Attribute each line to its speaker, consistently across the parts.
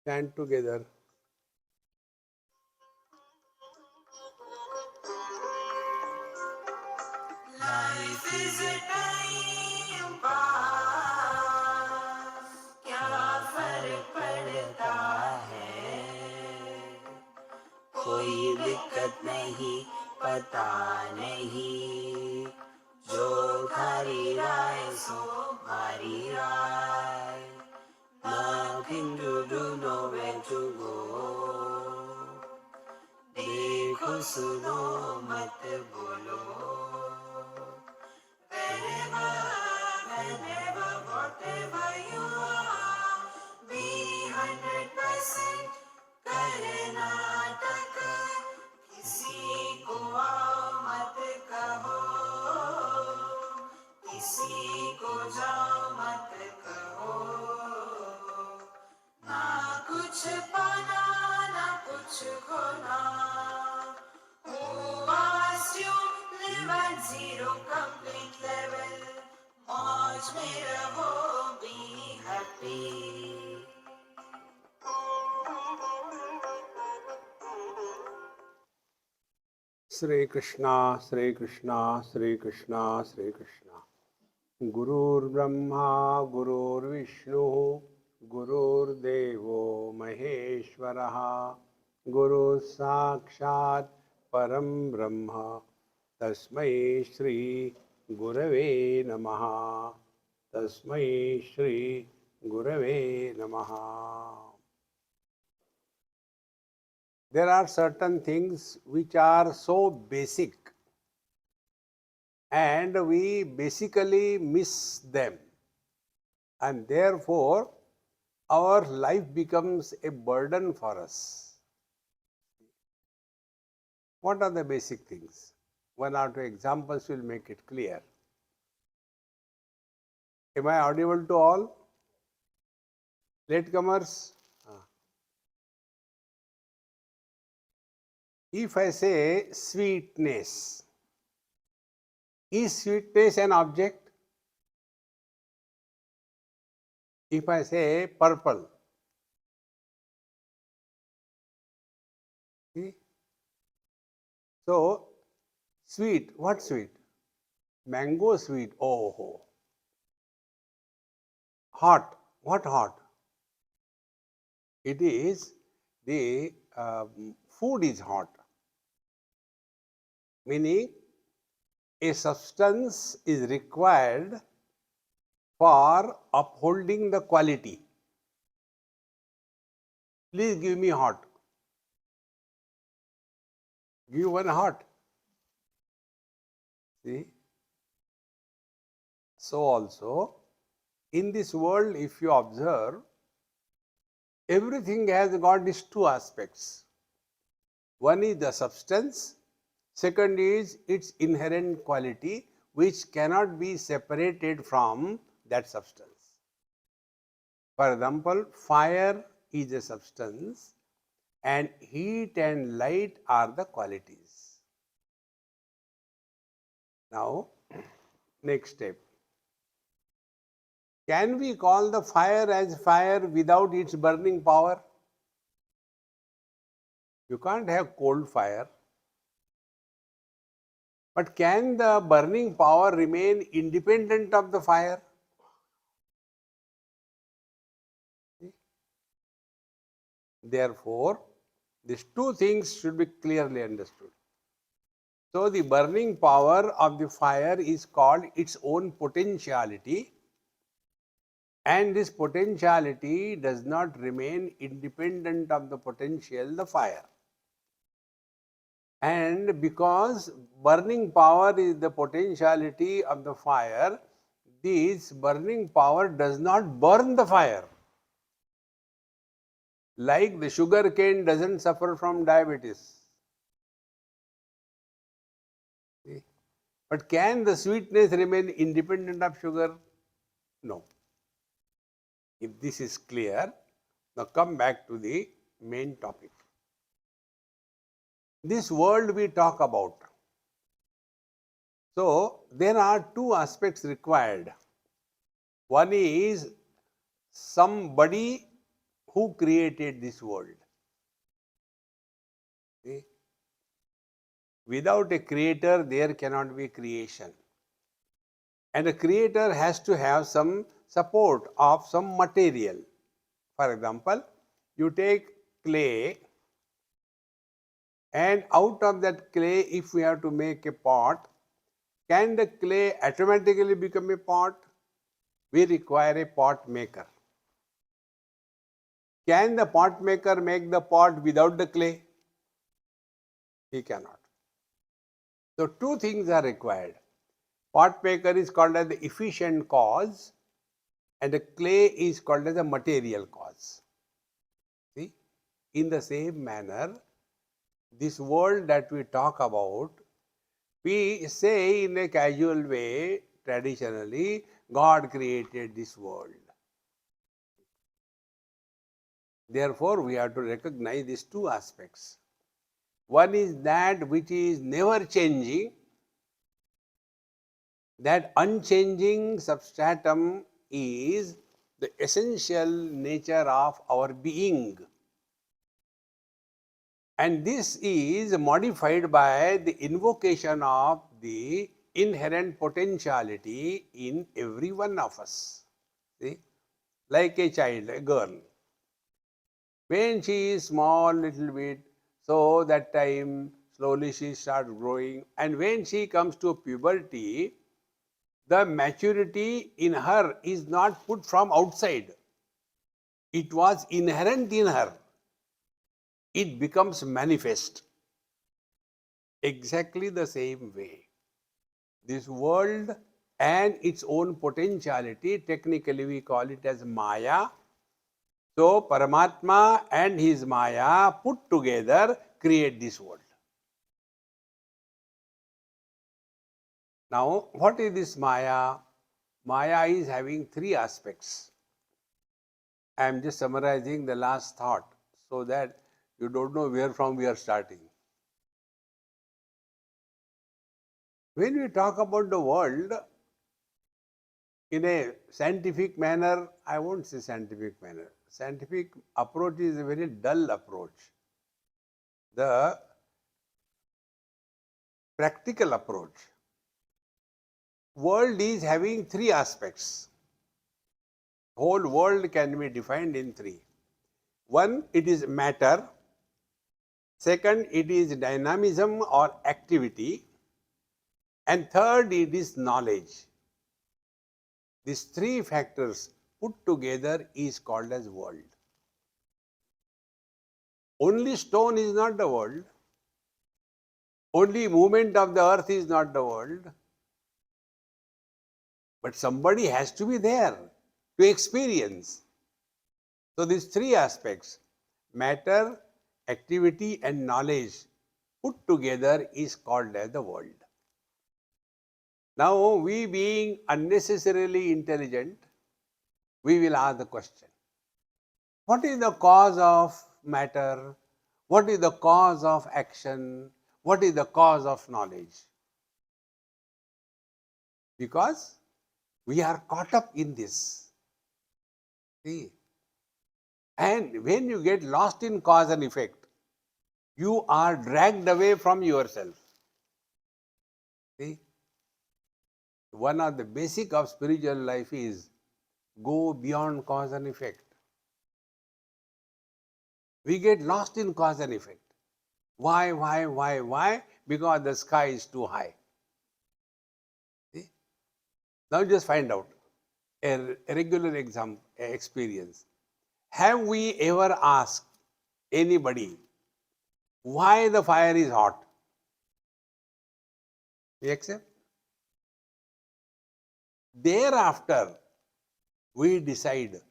Speaker 1: Chant together.
Speaker 2: Life is a time pass, क्या फर्क पड़ता है, कोई दिक्कत नहीं, पता नहीं, जो थारी राय सो हमारी राय, nothing to do, nowhere to go, देखो सुनो मत बोलो, whenever, whatever you are, be 100% Karnataka, किसी को आओ मत कहो, किसी को जाओ मत कहो, ना कुछ पाना ना कुछ खोना, who asked you live at zero complete level, मौज में रहो, be happy.
Speaker 1: Sri Krishna, Sri Krishna, Sri Krishna, Sri Krishna. Gurur Brahma, Gurur Vishnu, Gurur Devo Maheshwaraha, Guru Sakshat Param Brahma, Tasmai Shri Gurave Namaha, Tasmai Shri Gurave Namaha. There are certain things which are so basic and we basically miss them, and therefore our life becomes a burden for us. What are the basic things? One or two examples will make it clear. Am I audible to all? Latecomers? If I say sweetness, is sweetness an object? If I say purple, see? So, sweet, what sweet? Mango sweet, oh. Hot, what hot? It is the food is hot, meaning a substance is required for upholding the quality. Please give me hot. Give one hot. See? So also, in this world, if you observe, everything has got these two aspects. One is the substance, second is its inherent quality, which cannot be separated from that substance. For example, fire is a substance and heat and light are the qualities. Now, next step. Can we call the fire as fire without its burning power? You can't have cold fire. But can the burning power remain independent of the fire? Therefore, these two things should be clearly understood. So, the burning power of the fire is called its own potentiality, and this potentiality does not remain independent of the potential, the fire. And because burning power is the potentiality of the fire, this burning power does not burn the fire. Like the sugar cane doesn't suffer from diabetes. See? But can the sweetness remain independent of sugar? No. If this is clear, now come back to the main topic. This world we talk about. So, there are two aspects required. One is somebody who created this world. See? Without a creator, there cannot be creation. And a creator has to have some support of some material. For example, you take clay, and out of that clay, if we have to make a pot, can the clay automatically become a pot? We require a pot maker. Can the pot maker make the pot without the clay? He cannot. So two things are required. Pot maker is called as the efficient cause, and the clay is called as the material cause. See? In the same manner, this world that we talk about, we say in a casual way, traditionally, God created this world. Therefore, we have to recognize these two aspects. One is that which is never changing, that unchanging substratum is the essential nature of our being. And this is modified by the invocation of the inherent potentiality in every one of us. See? Like a child, a girl. When she is small, little bit, so that time slowly she starts growing. And when she comes to puberty, the maturity in her is not put from outside. It was inherent in her. It becomes manifest. Exactly the same way. This world and its own potentiality, technically we call it as Maya. So, Paramatma and his Maya put together create this world. Now, what is this Maya? Maya is having three aspects. I am just summarizing the last thought so that you don't know where from we are starting. When we talk about the world in a scientific manner, I won't say scientific manner. Scientific approach is a very dull approach. The practical approach. World is having three aspects. Whole world can be defined in three. One, it is matter. Second, it is dynamism or activity. And third, it is knowledge. These three factors put together is called as world. Only stone is not the world. Only movement of the earth is not the world. But somebody has to be there to experience. So these three aspects, matter, activity and knowledge put together is called as the world. Now, we being unnecessarily intelligent, we will ask the question, what is the cause of matter? What is the cause of action? What is the cause of knowledge? Because we are caught up in this. See? And when you get lost in cause and effect, you are dragged away from yourself. See? One of the basic of spiritual life is go beyond cause and effect. We get lost in cause and effect. Why? Because the sky is too high. See? Now just find out a regular experience. Have we ever asked anybody why the fire is hot? We accept. Thereafter, we decide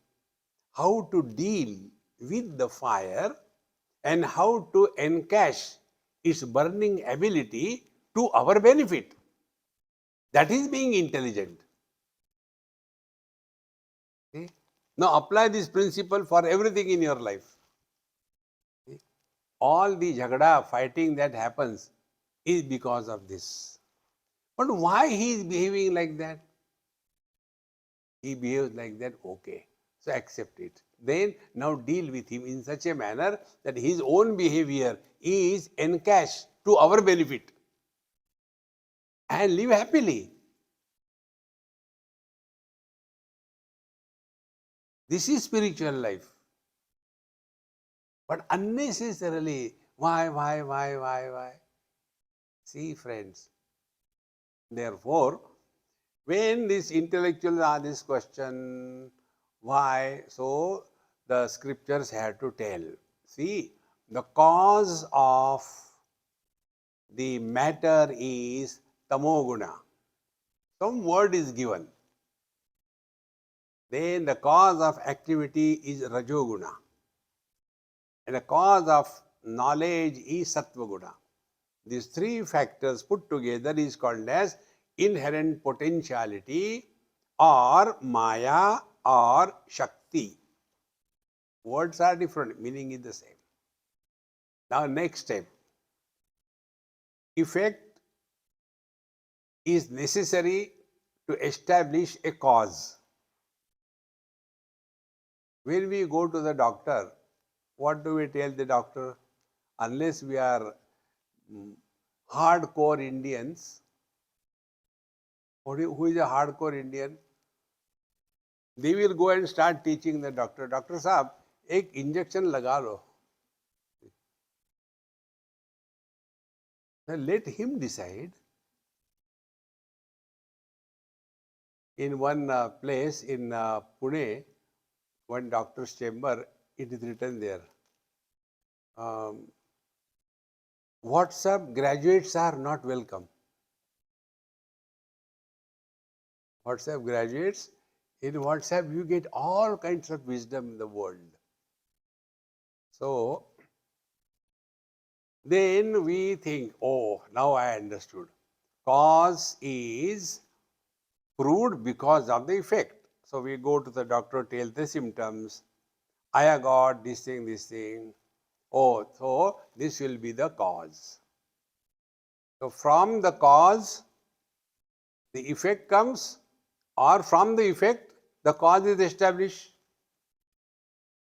Speaker 1: how to deal with the fire and how to encash its burning ability to our benefit. That is being intelligent. Okay? Now apply this principle for everything in your life. Okay? All the jhagada, fighting that happens is because of this. But why he is behaving like that? He behaves like that, okay. So accept it. then now deal with him in such a manner that his own behavior is encashed to our benefit and live happily. This is spiritual life. But unnecessarily, why? See, friends, therefore, when these intellectuals ask this question, why? So the scriptures have to tell. See, the cause of the matter is tamoguna. Some word is given. Then the cause of activity is rajoguna. And the cause of knowledge is sattvaguna. These three factors put together is called as inherent potentiality or maya or shakti. Words are different, meaning is the same. Now next step. Effect is necessary to establish a cause. When we go to the doctor, what do we tell the doctor? Unless we are hardcore Indians. Who is a hardcore Indian? They will go and start teaching the doctor. Doctor साहब, एक injection लगा लो. Let him decide. In one place in Pune, one doctor's chamber, it is written there. WhatsApp graduates are not welcome. WhatsApp graduates, in WhatsApp you get all kinds of wisdom in the world. So, then we think, oh, now I understood. Cause is proved because of the effect. So, we go to the doctor, tell the symptoms. I have got this thing. Oh, so this will be the cause. So, from the cause, the effect comes, or from the effect, the cause is established.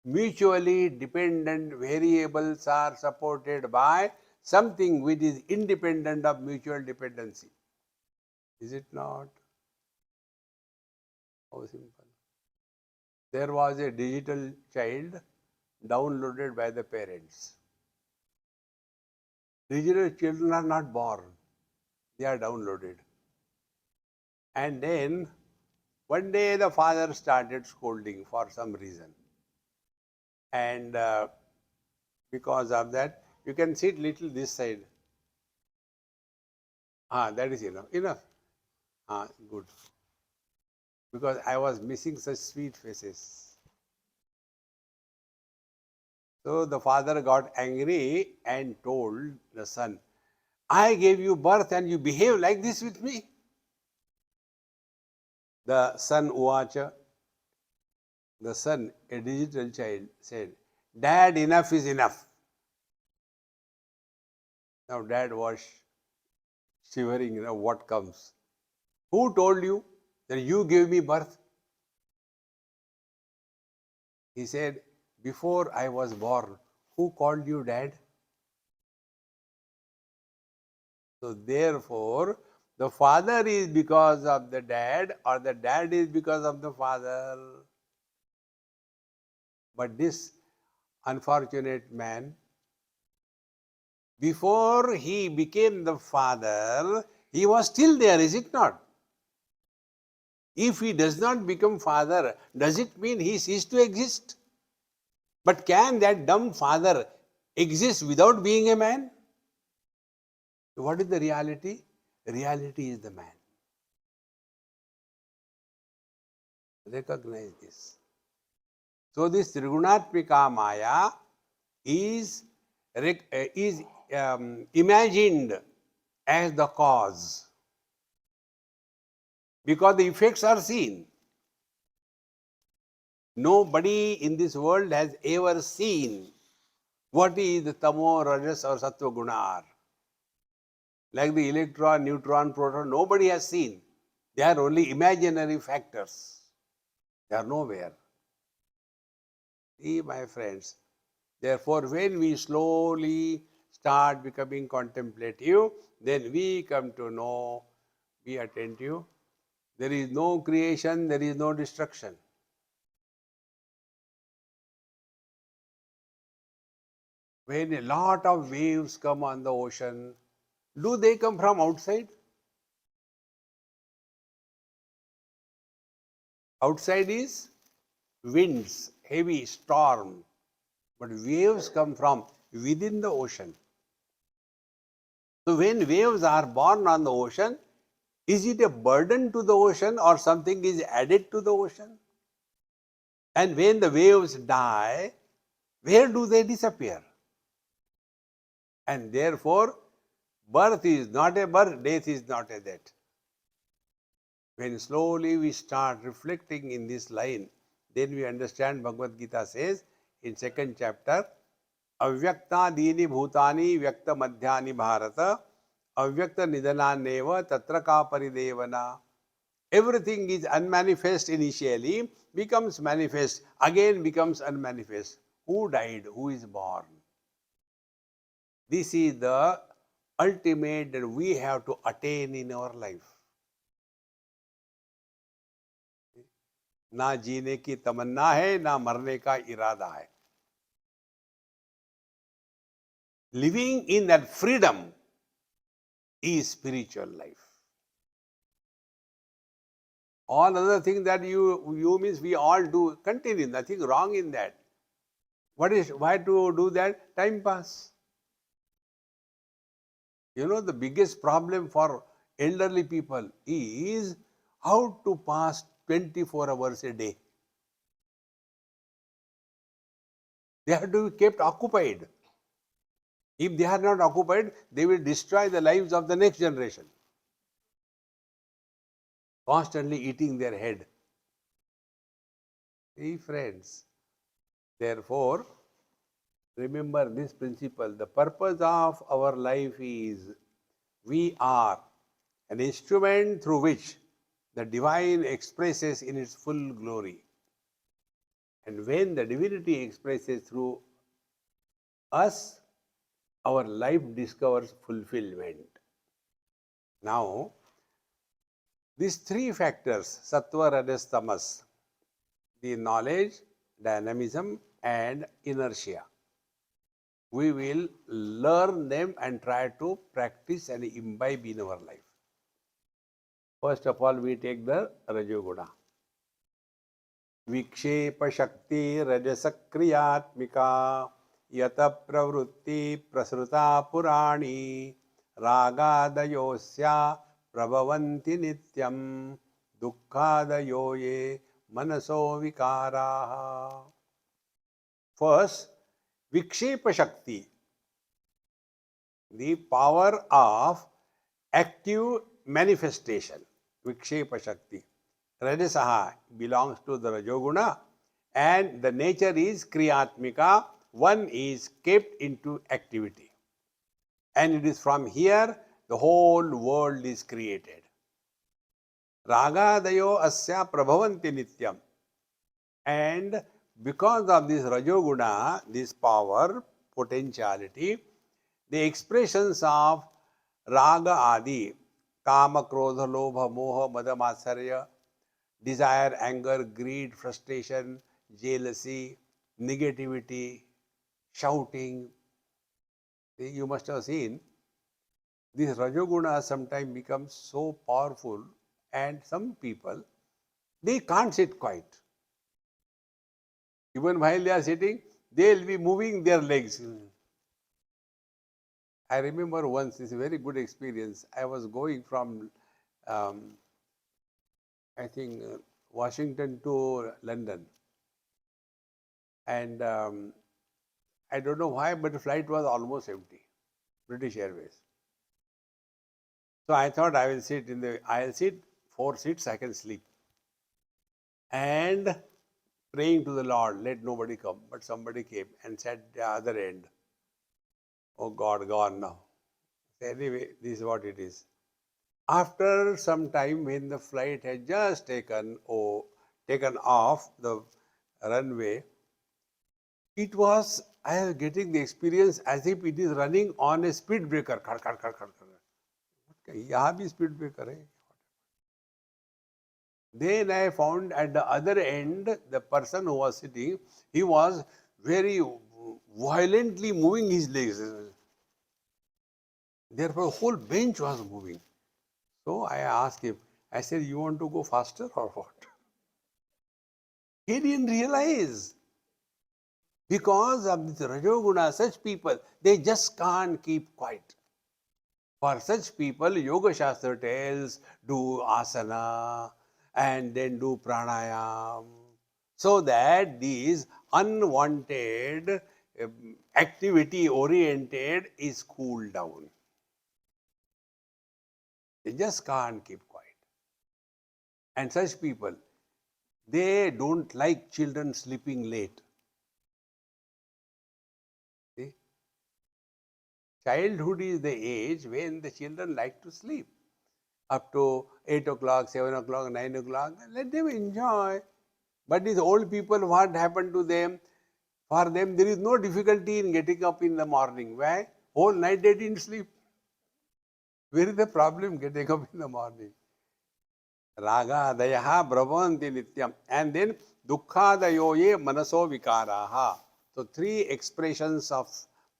Speaker 1: Mutually dependent variables are supported by something which is independent of mutual dependency. Is it not? How simple. There was a digital child downloaded by the parents. Digital children are not born, they are downloaded. And then one day the father started scolding for some reason. And because of that, you can sit little this side. That is enough. Enough. Good. Because I was missing such sweet faces. So the father got angry and told the son, I gave you birth and you behave like this with me. The son Uvacha, the son, a digital child, said, Dad, enough is enough. Now dad was shivering, what comes. Who told you that you gave me birth? He said, before I was born, who called you dad? So therefore, the father is because of the dad or the dad is because of the father. But this unfortunate man, before he became the father, he was still there, is it not? If he does not become father, does it mean he ceased to exist? But can that dumb father exist without being a man? What is the reality? Reality is the man. Recognize this. So this Trigunatmika Maya is imagined as the cause because the effects are seen. Nobody in this world has ever seen what is the tamo, rajas or sattva guna are. Like the electron, neutron, proton, nobody has seen. They are only imaginary factors. They are nowhere. See, my friends, therefore, when we slowly start becoming contemplative, then we come to know, be attentive, there is no creation, there is no destruction. When a lot of waves come on the ocean, do they come from outside? Outside is winds, heavy storm, but waves come from within the ocean. So when waves are born on the ocean, is it a burden to the ocean or something is added to the ocean? And when the waves die, where do they disappear? And therefore, birth is not a birth, death is not a death. When slowly we start reflecting in this line, then we understand Bhagavad Gita says in second chapter, Avyakta dini bhutani vyakta madhyani bharata avyakta nidananeva tatra ka paridevana. Everything is unmanifest initially, becomes manifest, again becomes unmanifest. Who died? Who is born? This is the ultimate that we have to attain in our life. ना जीने की तमन्ना है, ना मरने का इरादा है. Living in that freedom is spiritual life. All other things that you means we all do, continue, nothing wrong in that. Why to do that? Time pass. You know, the biggest problem for elderly people is how to pass 24 hours a day. They have to be kept occupied. If they are not occupied, they will destroy the lives of the next generation. Constantly eating their head. See, friends, therefore, remember this principle. The purpose of our life is we are an instrument through which the divine expresses in its full glory. And when the divinity expresses through us, our life discovers fulfillment. Now, these three factors, sattva, rajas, tamas, the knowledge, dynamism, and inertia, we will learn them and try to practice and imbibe in our life. First of all, we take the Rajoguna. Vikshepa Shakti Rajasakriyatmika Yata Pravrutti Prasruta Purani Ragadayosya Prabhavanti Nityam Dukkadayoye Manaso Vikaraha. First, Vikshepa Shakti, the power of active manifestation. Vikshepa Shakti. Rajasaha belongs to the Rajoguna and the nature is Kriyatmika. One is kept into activity. And it is from here the whole world is created. Ragadayo asya prabhavanti nityam. And because of this Rajoguna, this power, potentiality, the expressions of Raga Adi, Kama, Krodha, Lobha, Moha, Mada, Matsarya, desire, anger, greed, frustration, jealousy, negativity, shouting. You must have seen this Rajoguna sometimes becomes so powerful and some people, they can't sit quiet. Even while they are sitting, they will be moving their legs. I remember once, it's a very good experience. I was going from, I think, Washington to London. And I don't know why, but the flight was almost empty, British Airways. So I thought I'll sit 4 seats, I can sleep. And praying to the Lord, let nobody come. But somebody came and sat at the other end. Oh God, gone now. Anyway, this is what it is. After some time, when the flight had just taken off the runway, It was, I am getting the experience as if it is running on a speed breaker. Khad, khad, khad, khad, khad. यहाँ भी speed breaker है. Then I found at the other end, the person who was sitting, he was very violently moving his legs. Therefore, the whole bench was moving. So I asked him, I said, you want to go faster or what? He didn't realize. Because of this Rajoguna, such people, they just can't keep quiet. For such people, Yoga Shastra tells, do asana and then do pranayam, so that these unwanted activity oriented is cooled down. They just can't keep quiet. And such people, they don't like children sleeping late. See? Childhood is the age when the children like to sleep. Up to 8 o'clock, 7 o'clock, 9 o'clock, let them enjoy. But these old people, what happened to them? For them, there is no difficulty in getting up in the morning. Why? Whole night they didn't sleep. Where is the problem getting up in the morning? Raga dayaha brahvanti nityam. And then dukkha dayoye manaso vikaraha. So three expressions of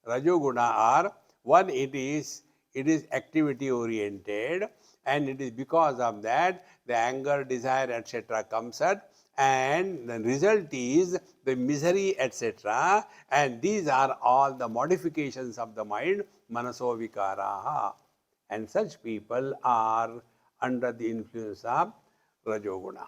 Speaker 1: Rajoguna are, one, it is activity oriented, and it is because of that the anger, desire, etc. comes at, and the result is the misery, etc. And these are all the modifications of the mind, manaso vikaraha. And such people are under the influence of Rajoguna.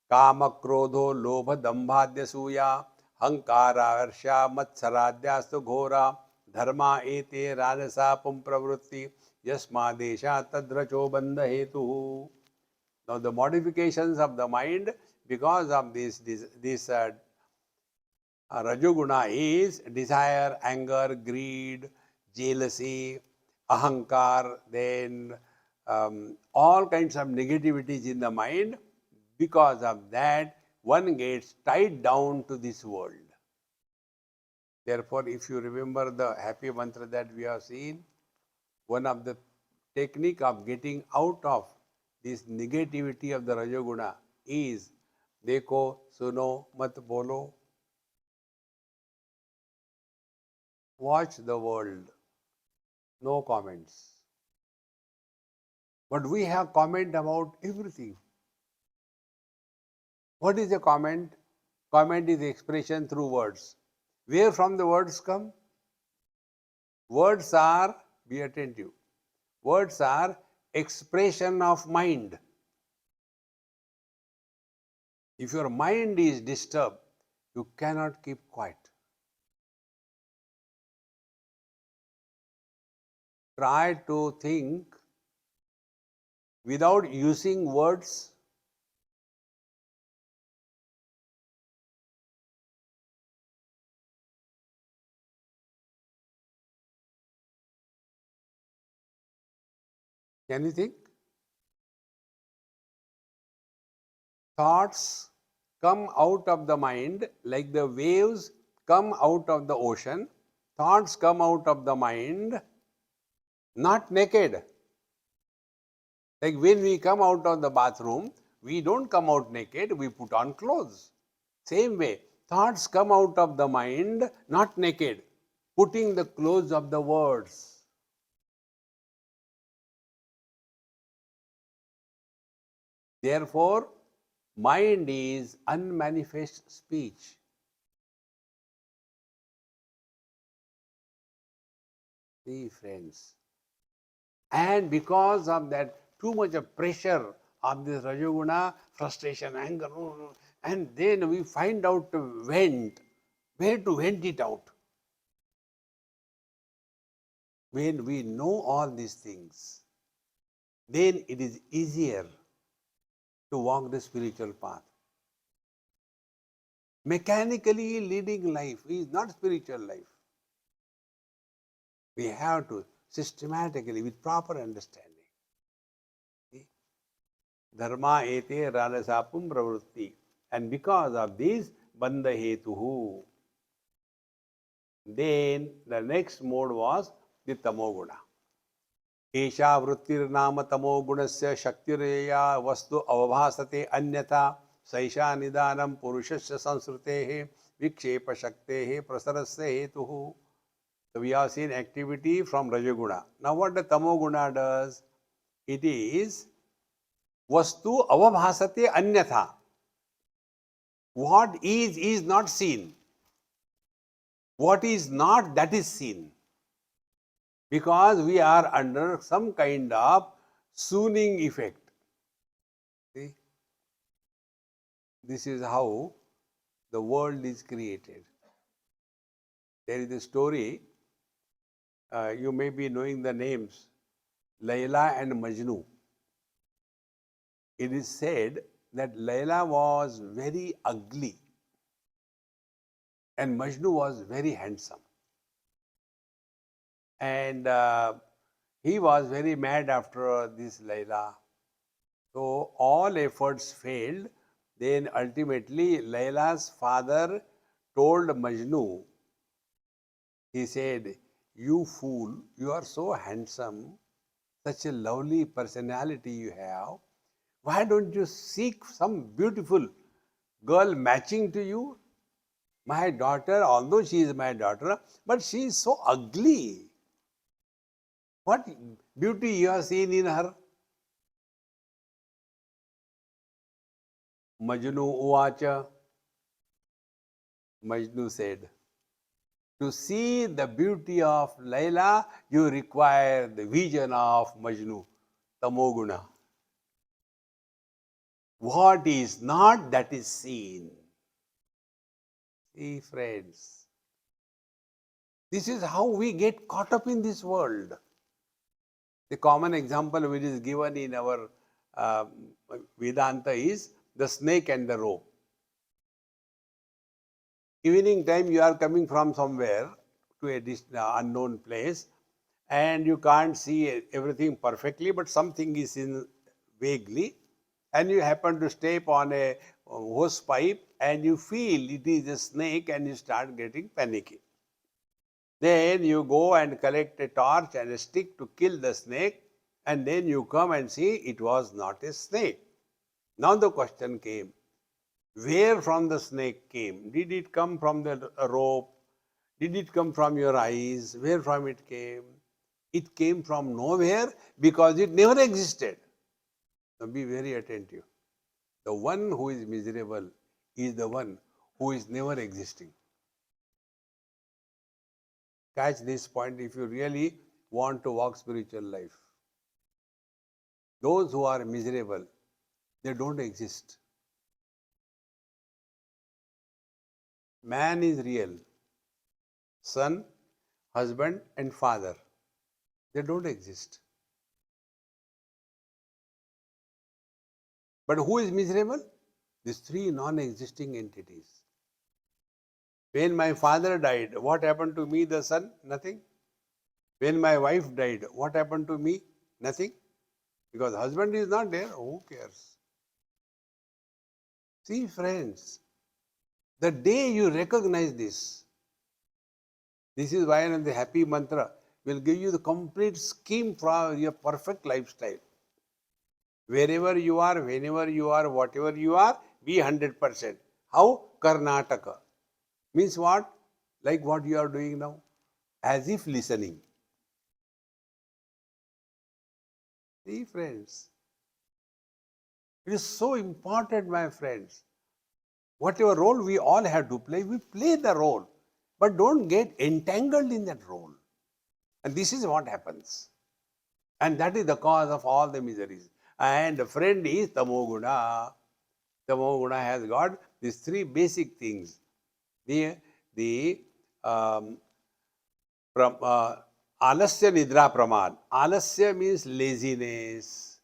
Speaker 1: Kama, Krodho, Lobha, Dambhadya, Suya, Hankara, Arsha, Matsaradhyastu, Ghora, Dharma, Ete, Rajasa, Pumpravrutti, Yasma, Desha, Tadracho, Bandha, Hetu. Now the modifications of the mind because of this Rajoguna is desire, anger, greed, jealousy, ahankar, then all kinds of negativities in the mind. Because of that, one gets tied down to this world. Therefore, if you remember the happy mantra that we have seen, one of the technique of getting out of this negativity of the Rajoguna is Dekho, Suno, Mat Bolo. Watch the world. No comments. But we have comment about everything. What is a comment? Comment is expression through words. Where from the words come? Words are, be attentive, words are expression of mind. If your mind is disturbed, you cannot keep quiet. Try to think without using words. Can you think? Thoughts come out of the mind like the waves come out of the ocean. Thoughts come out of the mind not naked. Like when we come out of the bathroom, we don't come out naked, we put on clothes. Same way, thoughts come out of the mind not naked, putting the clothes of the words. Therefore, mind is unmanifest speech. See, friends. And because of that, too much of pressure of this Rajoguna, frustration, anger, and then we find out to vent, where to vent it out. When we know all these things, then it is easier to walk the spiritual path. Mechanically leading life is not spiritual life. We have to systematically, with proper understanding. Dharma ete rajasapum pravrutti. And because of this, bandha hetuhu. Then the next mode was the tamoguna. Esha vrittirnama tamogunasya shaktireya vastu avabhasate anyatha saisha nidanam purushasya sansrutehe vikshepa shaktehe prasarasya hetuhu. So we have seen activity from Rajaguna. Now what the Tamoguna does? It is vastu avabhasate anyatha. What is not seen. What is not, that is seen. Because we are under some kind of soothing effect. See? This is how the world is created. There is a story, you may be knowing the names, Layla and Majnu. It is said that Layla was very ugly and Majnu was very handsome. And he was very mad after this Layla. So all efforts failed. Then ultimately Layla's father told Majnu, he said, "You fool, you are so handsome, such a lovely personality you have. Why don't you seek some beautiful girl matching to you? My daughter, although she is my daughter, but she is so ugly. What beauty you have seen in her?" Majnu uvacha. Majnu said, "To see the beauty of Layla, you require the vision of Majnu, Tamoguna. What is not, that is seen." See, friends, this is how we get caught up in this world. The common example which is given in our Vedanta is the snake and the rope. Evening time, you are coming from somewhere to a unknown place and you can't see everything perfectly, but something is in vaguely, and you happen to step on a hose pipe and you feel it is a snake and you start getting panicky. Then you go and collect a torch and a stick to kill the snake, and then you come and see it was not a snake. Now the question came, where from the snake came? Did it come from the rope? Did it come from your eyes? Where from it came? It came from nowhere because it never existed. Now be very attentive. The one who is miserable is the one who is never existing. Catch this point if you really want to walk spiritual life. Those who are miserable, they don't exist. Man is real. Son, husband, and father, they don't exist. But who is miserable? These three non-existing entities. When my father died, what happened to me, the son? Nothing. When my wife died, what happened to me? Nothing. Because husband is not there, who cares? See, friends, the day you recognize this is why the happy mantra will give you the complete scheme for your perfect lifestyle. Wherever you are, whenever you are, whatever you are, be 100%. How? Karnataka. Means what? Like what you are doing now. As if listening. See, friends. It is so important, my friends. Whatever role we all have to play, we play the role. But don't get entangled in that role. And this is what happens. And that is the cause of all the miseries. And the friend is Tamoguna. Tamoguna has got these three basic things. The alasya nidra pramad. Alasya means laziness.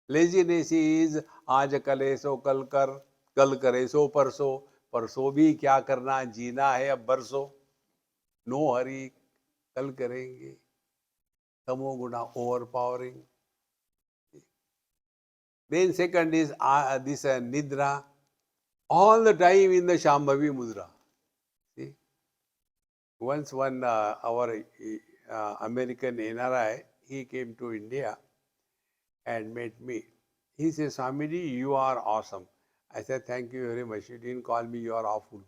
Speaker 1: Laziness is आज करे सो कल करे सो परसों भी क्या करना, जीना है अब बरसों. नो हरी, कल करेंगे. Tamoguna overpowering. Then second is this nidra. All the time in the Shambhavi mudra. See? Once our American NRI, he came to India and met me. He says, Swamiji, you are awesome. I said, thank you very much. You didn't call me, you are awful.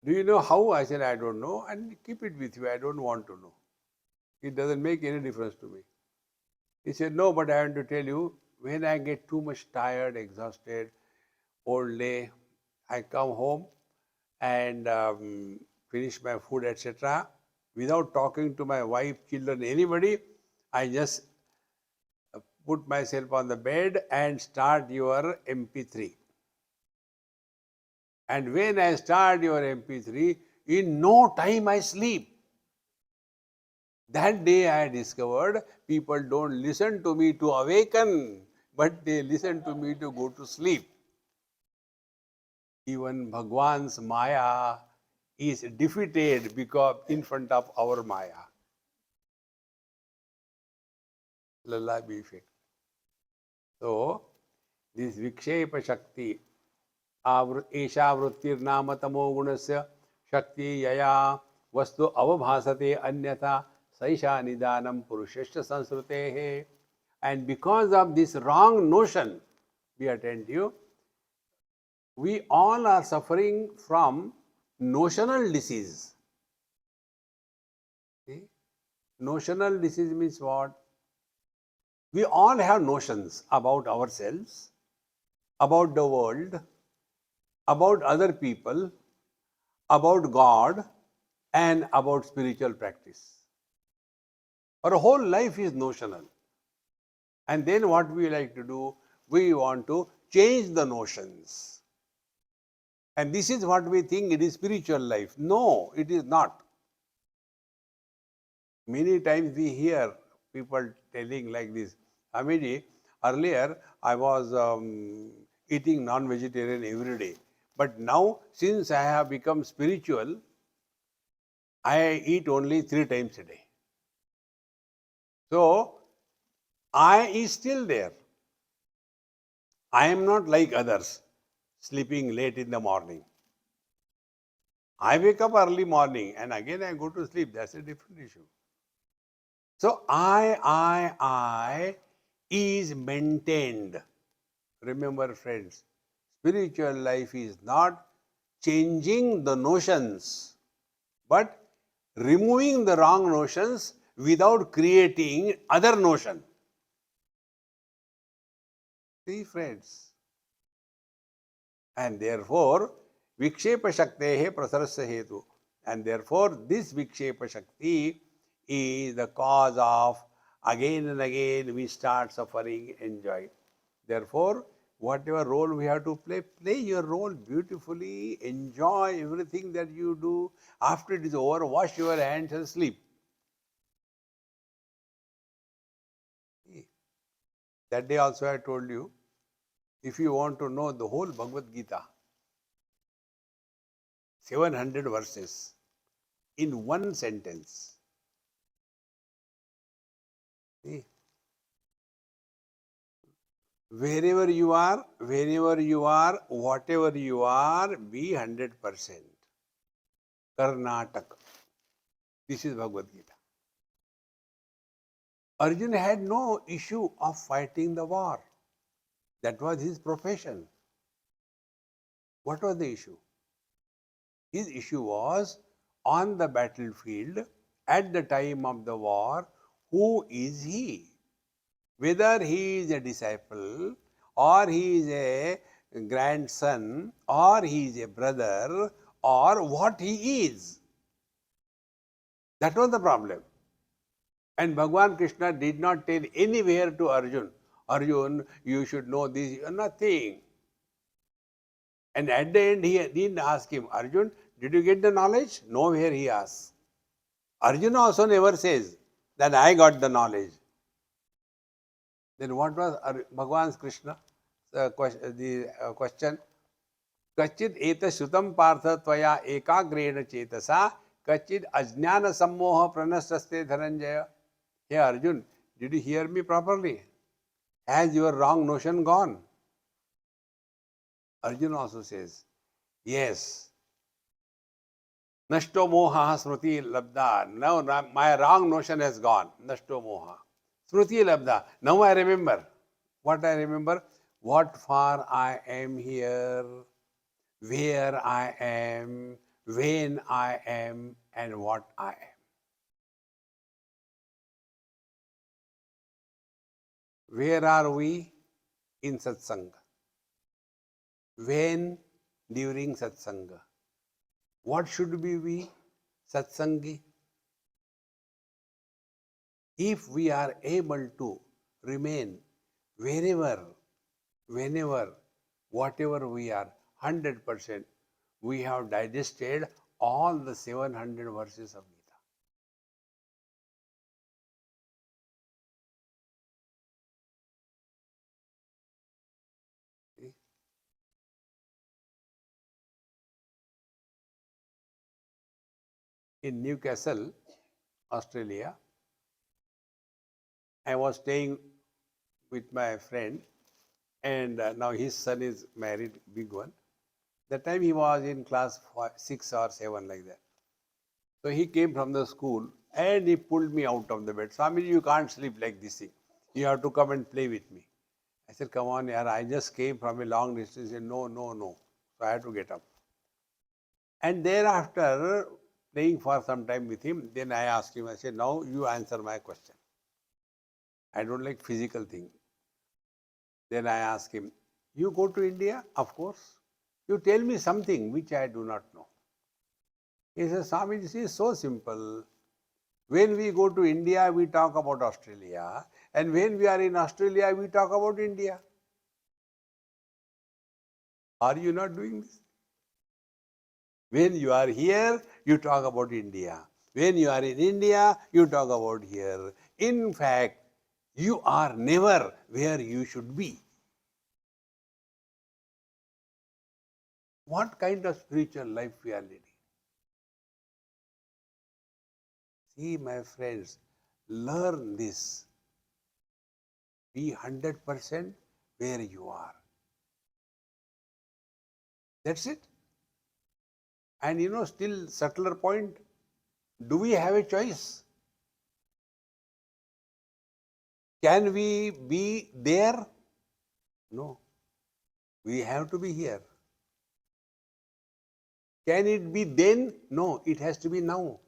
Speaker 1: Do you know how? I said, I don't know. And keep it with you. I don't want to know. It doesn't make any difference to me. He said, no, but I want to tell you, when I get too much tired, exhausted, all day, I come home and finish my food, etc. Without talking to my wife, children, anybody, I just put myself on the bed and start your MP3. And when I start your MP3, in no time I sleep. That day I discovered people don't listen to me to awaken, but they listen to me to go to sleep. Even Bhagwan's Maya is defeated because in front of our Maya. Lullaby effect. So, this Vikshepa Shakti, Esha Vrittirnama Tamo Gunasya Shakti Yaya Vastu Avabhasate Anyatha Saisha Nidanam Purushashya Sansrutehe. And because of this wrong notion, be attentive, we all are suffering from notional disease. See? Notional disease means what? We all have notions about ourselves, about the world, about other people, about God, and about spiritual practice. Our whole life is notional. And then what we like to do, we want to change the notions. And this is what we think it is spiritual life. No, it is not. Many times we hear people telling like this, Amiji, earlier I was eating non-vegetarian every day. But now, since I have become spiritual, I eat only 3 times a day. So, I is still there. I am not like others, sleeping late in the morning. I wake up early morning and again I go to sleep. That's a different issue. So, I is maintained. Remember, friends, spiritual life is not changing the notions, but removing the wrong notions without creating other notion. See, friends. And therefore, Vikshepa Shaktehe Prasarasya Hetu. And therefore, this Vikshepa Shakti is the cause of again and again we start suffering enjoy. Therefore, whatever role we have to play, play your role beautifully, enjoy everything that you do. After it is over, wash your hands and sleep. That day also I told you, if you want to know the whole Bhagavad Gita, 700 verses in one sentence. See? Wherever you are, whenever you are, whatever you are, be 100%. Karnataka. This is Bhagavad Gita. Arjuna had no issue of fighting the war. That was his profession. What was the issue? His issue was on the battlefield at the time of the war, who is he? Whether he is a disciple or he is a grandson or he is a brother or what he is. That was the problem. And Bhagwan Krishna did not tell anywhere to Arjun, Arjun, you should know this, nothing. And at the end, he didn't ask him, Arjun, did you get the knowledge? Nowhere he asks. Arjuna also never says that I got the knowledge. Then what was Bhagwan Krishna? The question. Kachid eta shrutam partha tvaya ekagrena chetasa kachid ajnana sammoha pranastaste dhananjaya. Hey Arjun, did you hear me properly? Has your wrong notion gone? Arjun also says, yes. Nashto moha smriti labda. Now my wrong notion has gone. Nashto moha. Smriti labda. Now I remember. What I remember? What for I am here, where I am, when I am, and what I am. Where are we? In satsanga. When? During satsanga. What should be we? Satsangi. If we are able to remain wherever, whenever, whatever we are, 100%, we have digested all the 700 verses of Gita. See? In Newcastle, Australia, I was staying with my friend, and now his son is married, big one. That time he was in class 6 or 7, like that. So he came from the school and he pulled me out of the bed. Swamiji, you can't sleep like this thing. You have to come and play with me. I said, come on, yaar, I just came from a long distance. He said, no, no, no. So I had to get up. And thereafter, playing for some time with him, then I asked him, I said, now you answer my question. I don't like physical thing. Then I asked him, you go to India? Of course. You tell me something which I do not know. He says, Swami, this is so simple. When we go to India, we talk about Australia. And when we are in Australia, we talk about India. Are you not doing this? When you are here, you talk about India. When you are in India, you talk about here. In fact, you are never where you should be. What kind of spiritual life we are leading? See, my friends, learn this. Be 100% where you are. That's it. And still subtler point, do we have a choice? Can we be there? No. We have to be here. Can it be then? No, it has to be now.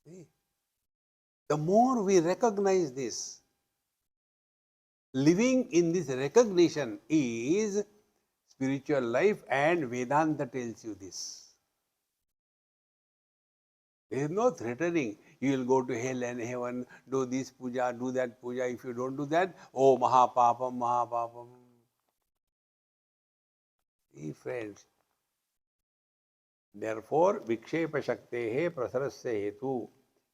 Speaker 1: See? The more we recognize this, living in this recognition is spiritual life, and Vedanta tells you this. There is no threatening. You will go to hell and heaven, do this puja, do that puja. If you don't do that, oh, mahapapam, mahapapam. See, friends. Therefore, vikshepa shaktehe prasarasya hetu.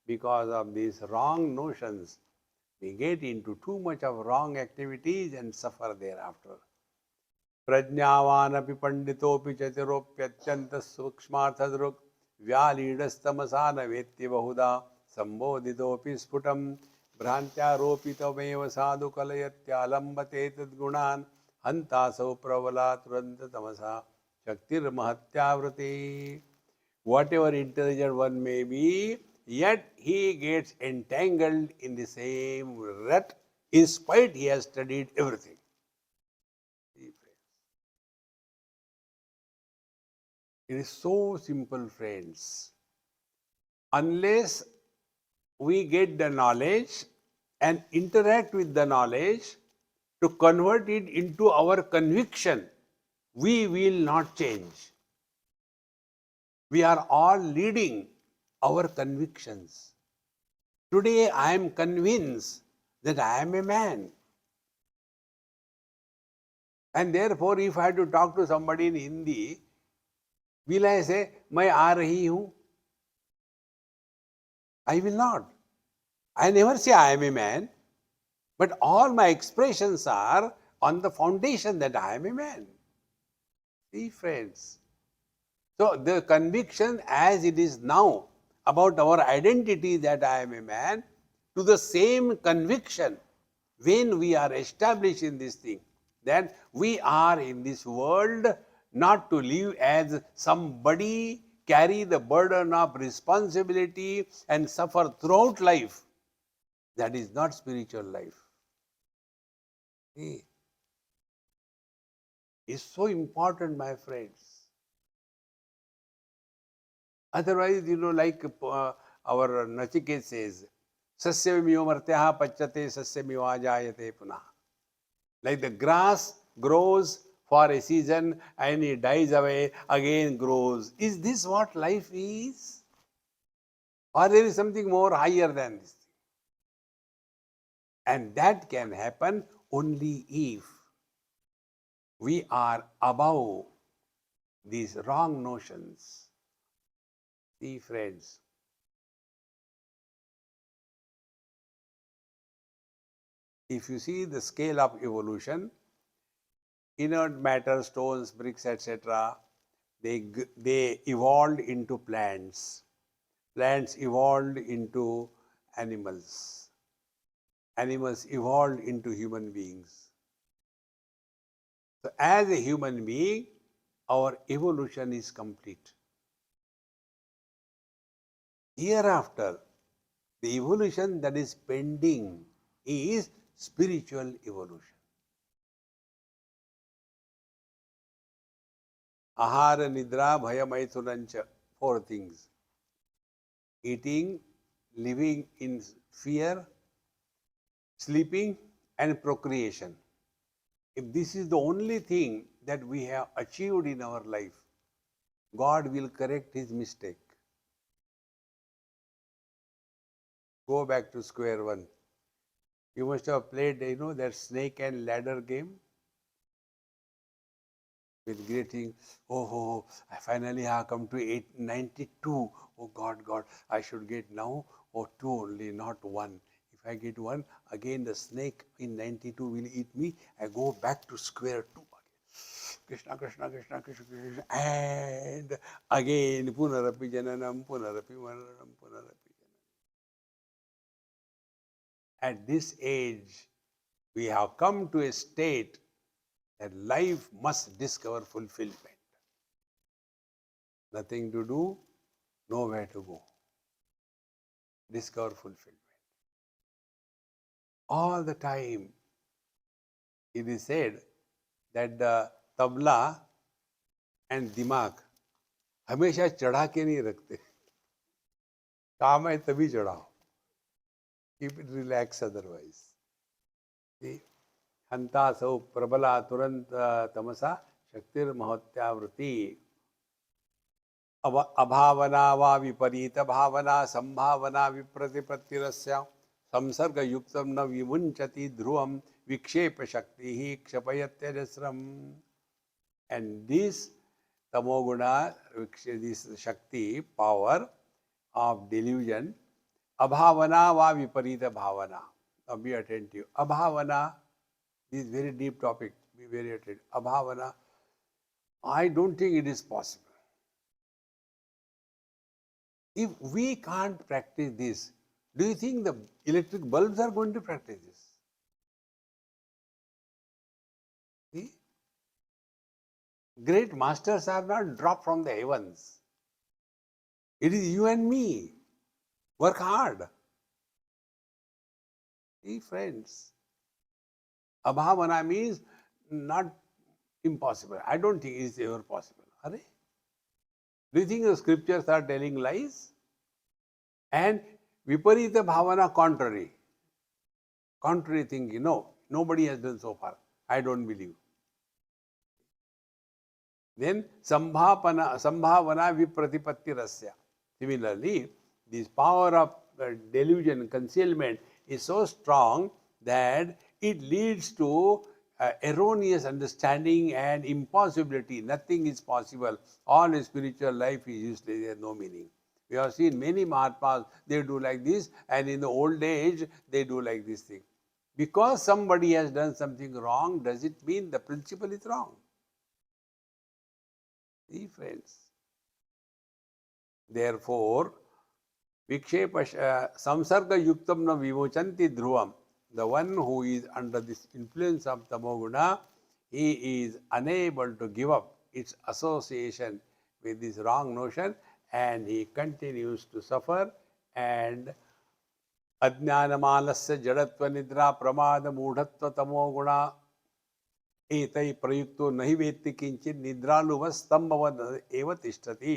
Speaker 1: Because of these wrong notions, we get into too much of wrong activities and suffer thereafter. Prajnavanapi panditopi chatiropyatyanta sukshmarthadruk vyalidastamasa vetya bahuda sambodhitopi sputam bhrantyaropitamev sadhu kalayatya tadgunan hantasau pravala turanta tamasa shaktir mahatyavrati. Whatever intelligent one may be, yet he gets entangled in the same rut, in spite he has studied everything. It is so simple, friends. Unless we get the knowledge and interact with the knowledge to convert it into our conviction, we will not change. We are all leading our convictions. Today I am convinced that I am a man. And therefore, if I had to talk to somebody in Hindi, will I say, मैं आ रही हूँ? I will not. I never say I am a man, but all my expressions are on the foundation that I am a man. See, friends. So, the conviction as it is now about our identity that I am a man, to the same conviction when we are established in this thing, that we are in this world not to live as somebody, carry the burden of responsibility and suffer throughout life. That is not spiritual life. See, it's so important, my friends. Otherwise, like our Nachiket says, Sasyamiyo martyaha pachyate sasyamiyo ajayate punah. Like the grass grows for a season and it dies away, again grows. Is this what life is? Or there is something more higher than this? And that can happen only if we are above these wrong notions. See, friends, if you see the scale of evolution, inert matter, stones, bricks, etc., they evolved into plants. Plants evolved into animals. Animals evolved into human beings. So as a human being, our evolution is complete. Hereafter, the evolution that is pending is spiritual evolution. Ahara, Nidra, Bhaya, Maithunancha, 4 things. Eating, living in fear, sleeping, and procreation. If this is the only thing that we have achieved in our life, God will correct his mistake. Go back to square one. You must have played, that snake and ladder game with greeting. Oh, I finally have come to 892. Oh God, I should get now 2 only, not 1. If I get 1, again the snake in 92 will eat me. I go back to square 2 again. Krishna, and again punarapi jananam, punarapi maranam, punarapi jananam. At this age, we have come to a state that life must discover fulfillment. Nothing to do, nowhere to go. Discover fulfillment. All the time, it is said that the tabla and दिमाग हमेशा चढ़ा के नहीं रखते. काम है तभी चढ़ाओ. Keep it relaxed otherwise. See, हंता सौ प्रबला तुरंत तमसा शक्तिर महत्यावृति. अभावना वा विपरीत भावना संभावना विप्रतिपत्तिरस्य संसर्ग युक्तम न विमुंचति ध्रुवम विक्षेप शक्ति ही क्षपयत्यजस्रम. And this tamoguna, this shakti, power of delusion, abhavana va viparita bhavana. Now be attentive. Abhavana, this is very deep topic. Be very attentive. Abhavana, I don't think it is possible. If we can't practice this, do you think the electric bulbs are going to practice this? See? Great masters are not dropped from the heavens. It is you and me. Work hard. See, friends. Abhavana means not impossible. I don't think it is ever possible. Are they? Do you think the scriptures are telling lies? And viparita bhavana, contrary. Contrary thinking. No, nobody has done so far. I don't believe. Then sambhavana vipratipatirasya. Similarly, this power of delusion, concealment is so strong that it leads to erroneous understanding and impossibility. Nothing is possible. All spiritual life is useless. There is no meaning. We have seen many Mahatmas, they do like this, and in the old age, they do like this thing. Because somebody has done something wrong, does it mean the principle is wrong? See, friends. Therefore, vikshepa samsarga yuktam na vimochanti dhruvam. The one who is under this influence of tamoguna, he is unable to give up its association with this wrong notion, and he continues to suffer. And अज्ञानमालस्य जड़त्व निद्रा प्रमाद मूढ़त्व तमो गुणा एतै प्रयुक्तो नहि वेत्ति किंचित निद्रालुव स्तंभवद एव तिष्ठति.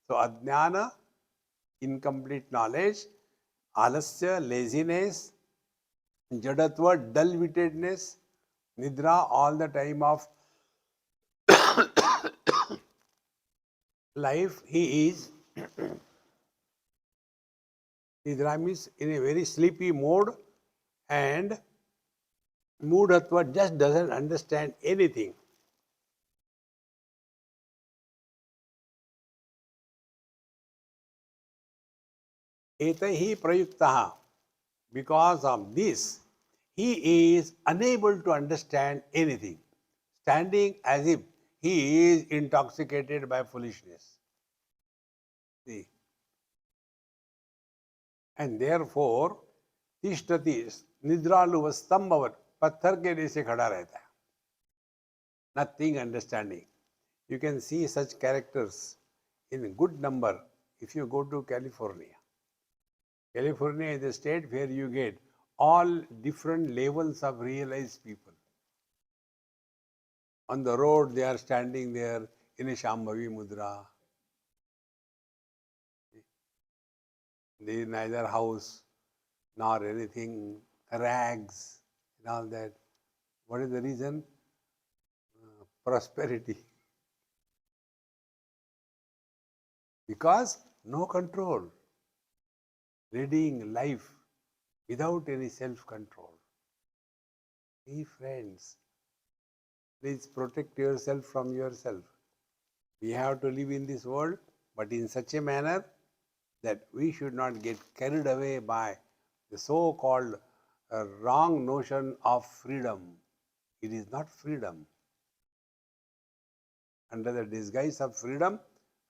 Speaker 1: So अज्ञान, incomplete knowledge, alasya, laziness, jadatva, dull-wittedness, nidra, all the time of life he is nidra means in a very sleepy mode, and moodhatva just doesn't understand anything. Etaihi prayuktaha. Because of this, he is unable to understand anything, standing as if he is intoxicated by foolishness. See? And therefore, tishtati nidraluva stambhavat, patthar ke jaise khada rehta hai. Nothing understanding. You can see such characters in good number if you go to California. California is a state where you get all different levels of realized people. On the road, they are standing there in a Shambhavi Mudra. There is neither house nor anything, rags and all that. What is the reason? Prosperity. Because no control. Leading life without any self-control. Be friends. Please protect yourself from yourself. We have to live in this world, but in such a manner that we should not get carried away by the so-called wrong notion of freedom. It is not freedom. Under the disguise of freedom,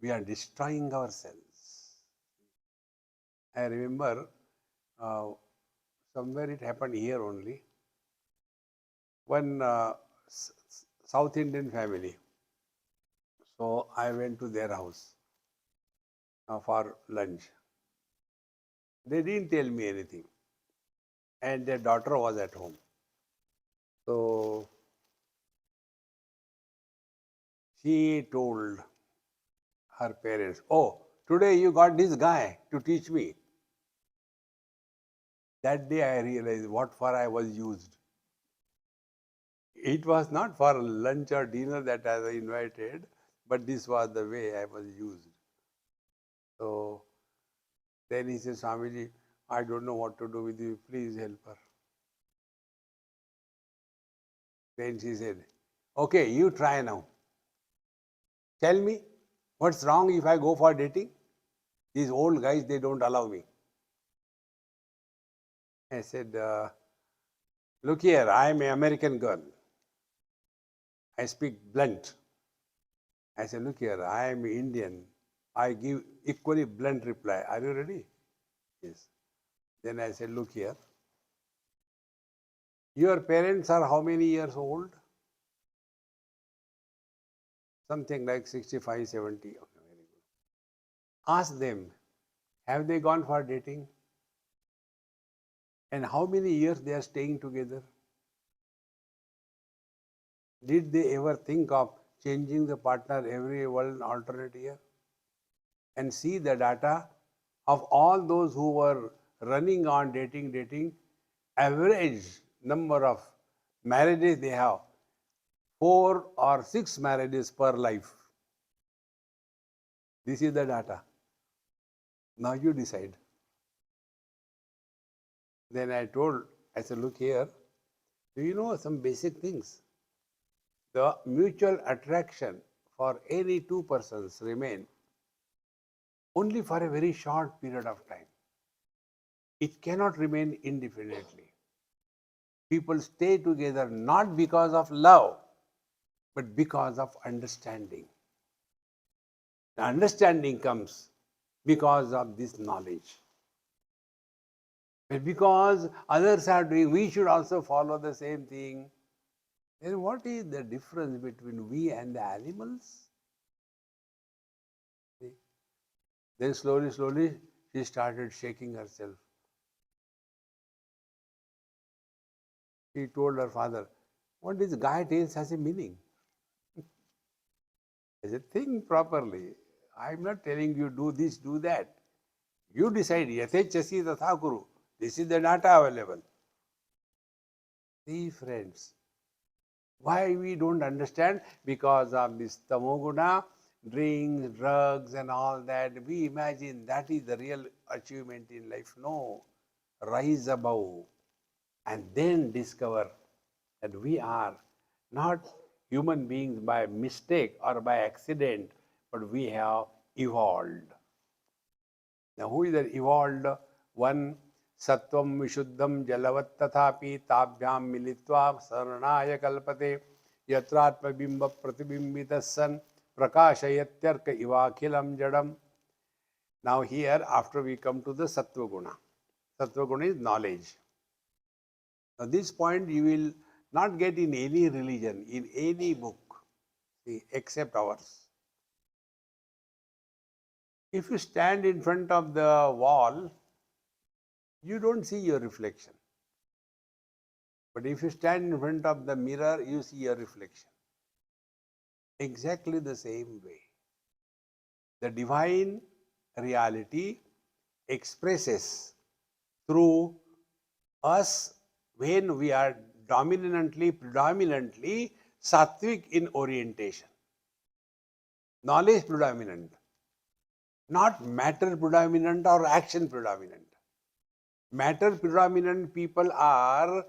Speaker 1: we are destroying ourselves. I remember somewhere it happened here only. One South Indian family. So I went to their house for lunch. They didn't tell me anything. And their daughter was at home. So she told her parents, "Oh, today you got this guy to teach me." That day I realized what for I was used. It was not for lunch or dinner that I was invited, but this was the way I was used. So then he said, "Swamiji, I don't know what to do with you. Please help her." Then she said, "Okay, you try now. Tell me, what's wrong if I go for dating? These old guys, they don't allow me." I said, "Look here, I am an American girl. I speak blunt." I said, "Look here, I am Indian. I give equally blunt reply. Are you ready?" Yes. Then I said, "Look here. Your parents are how many years old?" Something like 65, 70. Okay, very good. Ask them, have they gone for dating? And how many years they are staying together? Did they ever think of changing the partner every one alternate year? And see the data of all those who were running on dating, average number of marriages they have, 4 or 6 marriages per life. This is the data. Now you decide. Then I said, "Look here, do you know some basic things? The mutual attraction for any two persons remain only for a very short period of time. It cannot remain indefinitely. People stay together not because of love, but because of understanding. The understanding comes because of this knowledge. But because others are doing, we should also follow the same thing. Then what is the difference between we and the animals? See? Then slowly, she started shaking herself. She told her father, what is Gaia tales has a meaning? I said, think properly. I'm not telling you do this, do that. You decide, yathechasi tatha kuru. This is the data available. See, friends, why we don't understand? Because of this tamoguna, drinks, drugs and all that. We imagine that is the real achievement in life. No. Rise above and then discover that we are not human beings by mistake or by accident, but we have evolved. Now, who is the evolved one? Sattvam vishuddham jalavat tathapi tabhyam militva saranaya kalpate yatratma bimba pratibimbitas san prakashayatyarka ivakhilam jadam. Now here, after we come to the sattva guna. Sattva guna is knowledge. Now this point you will not get in any religion, in any book, see, except ours. If you stand in front of the wall, you don't see your reflection. But if you stand in front of the mirror, you see your reflection. Exactly the same way. The divine reality expresses through us when we are predominantly sattvic in orientation. Knowledge predominant, not matter predominant or action predominant. Matter predominant people are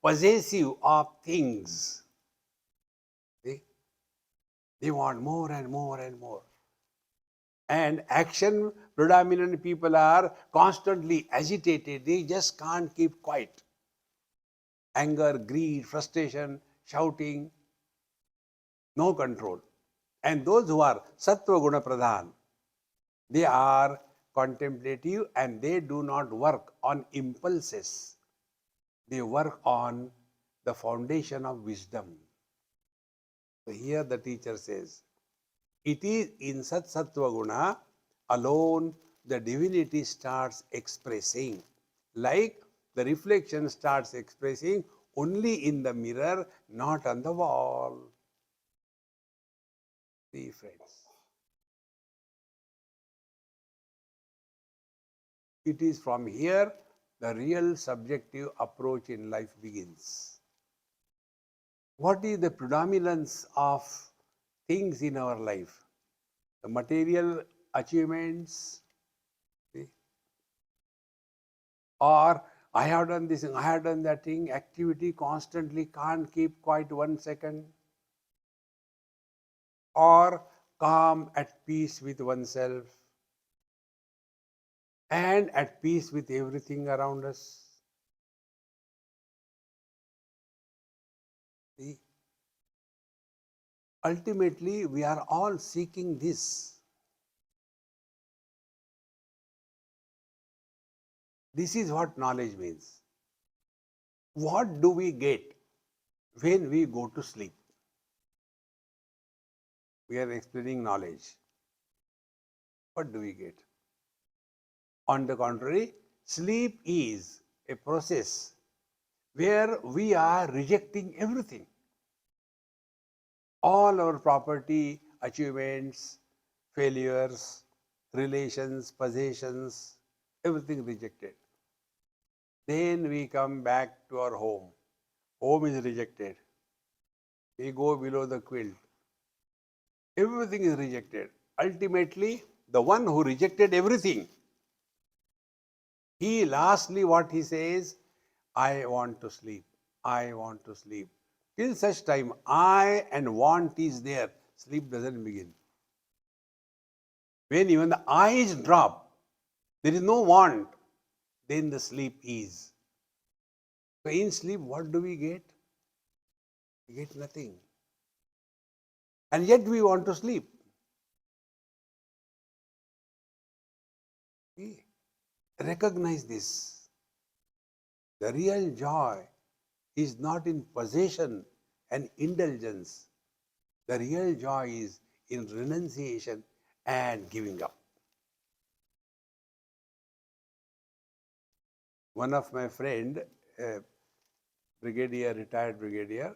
Speaker 1: possessive of things. See? They want more and more and more. And action predominant people are constantly agitated. They just can't keep quiet. Anger, greed, frustration, shouting, no control. And those who are sattva guna pradhan, they are contemplative and they do not work on impulses. They work on the foundation of wisdom. So here the teacher says, it is in Sat Sattva Guna alone the divinity starts expressing. Like the reflection starts expressing only in the mirror, not on the wall. See, friends. It is from here the real subjective approach in life begins. What is the predominance of things in our life? The material achievements, see? Or I have done this thing, I have done that thing, activity constantly can't keep quiet 1 second. Or calm, at peace with oneself and at peace with everything around us. See? Ultimately, we are all seeking this. This is what knowledge means. What do we get when we go to sleep? We are explaining knowledge. What do we get? On the contrary, sleep is a process where we are rejecting everything. All our property, achievements, failures, relations, possessions, everything rejected. Then we come back to our home. Home is rejected. We go below the quilt. Everything is rejected. Ultimately, the one who rejected everything, he lastly what he says, I want to sleep. I want to sleep. Till such time I and want is there, sleep doesn't begin. When even the eyes drop, there is no want, then the sleep is. So in sleep, what do we get? We get nothing. And yet we want to sleep. See? Recognize this. The real joy is not in possession and indulgence. The real joy is in renunciation and giving up. One of my friend, brigadier, retired brigadier,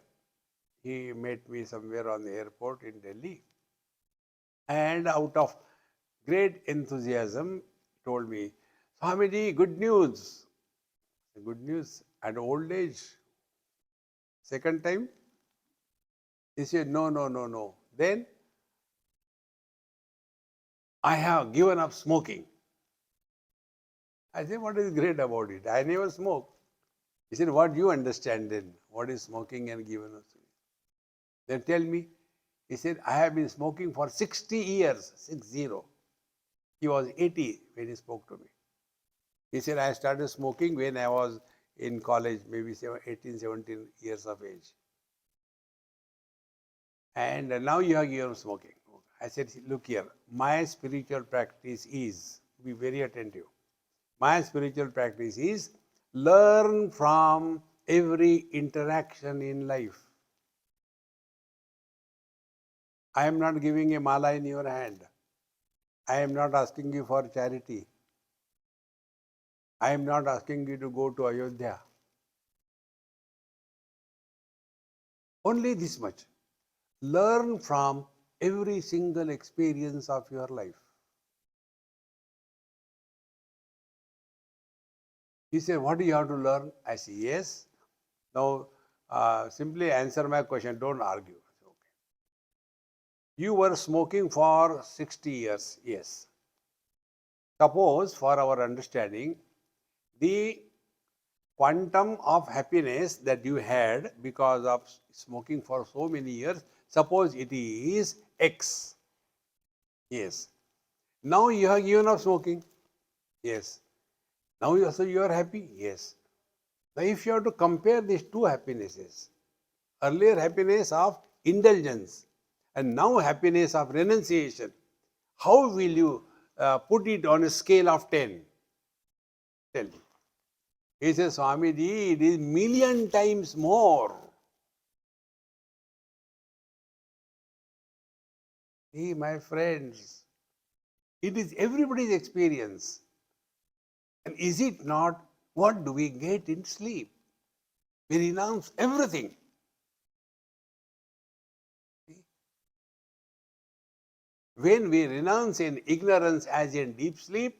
Speaker 1: he met me somewhere on the airport in Delhi, and out of great enthusiasm told me, Swamiji, good news. Good news at old age. Second time, he said, no, no, no, no. Then I have given up smoking. I said, what is great about it? I never smoke. He said, what do you understand then? What is smoking and given up smoking? Then tell me. He said, I have been smoking for 60 years, 60. He was 80 when he spoke to me. He said, I started smoking when I was in college, maybe 18, 17 years of age. And now you have given up smoking. I said, look here, my spiritual practice is, be very attentive. My spiritual practice is learn from every interaction in life. I am not giving a mala in your hand. I am not asking you for charity. I am not asking you to go to Ayodhya. Only this much. Learn from every single experience of your life. He said, what do you have to learn? I say, yes. Now, simply answer my question, don't argue. Okay. You were smoking for 60 years, yes. Suppose, for our understanding, the quantum of happiness that you had because of smoking for so many years, suppose it is X. Yes. Now you have given up smoking. Yes. Now you are happy. Yes. Now if you have to compare these two happinesses, earlier happiness of indulgence and now happiness of renunciation, how will you put it on a scale of 10? Tell me. He says, Swamiji, it is million times more. See, my friends, it is everybody's experience. And is it not, what do we get in sleep? We renounce everything. When we renounce in ignorance as in deep sleep,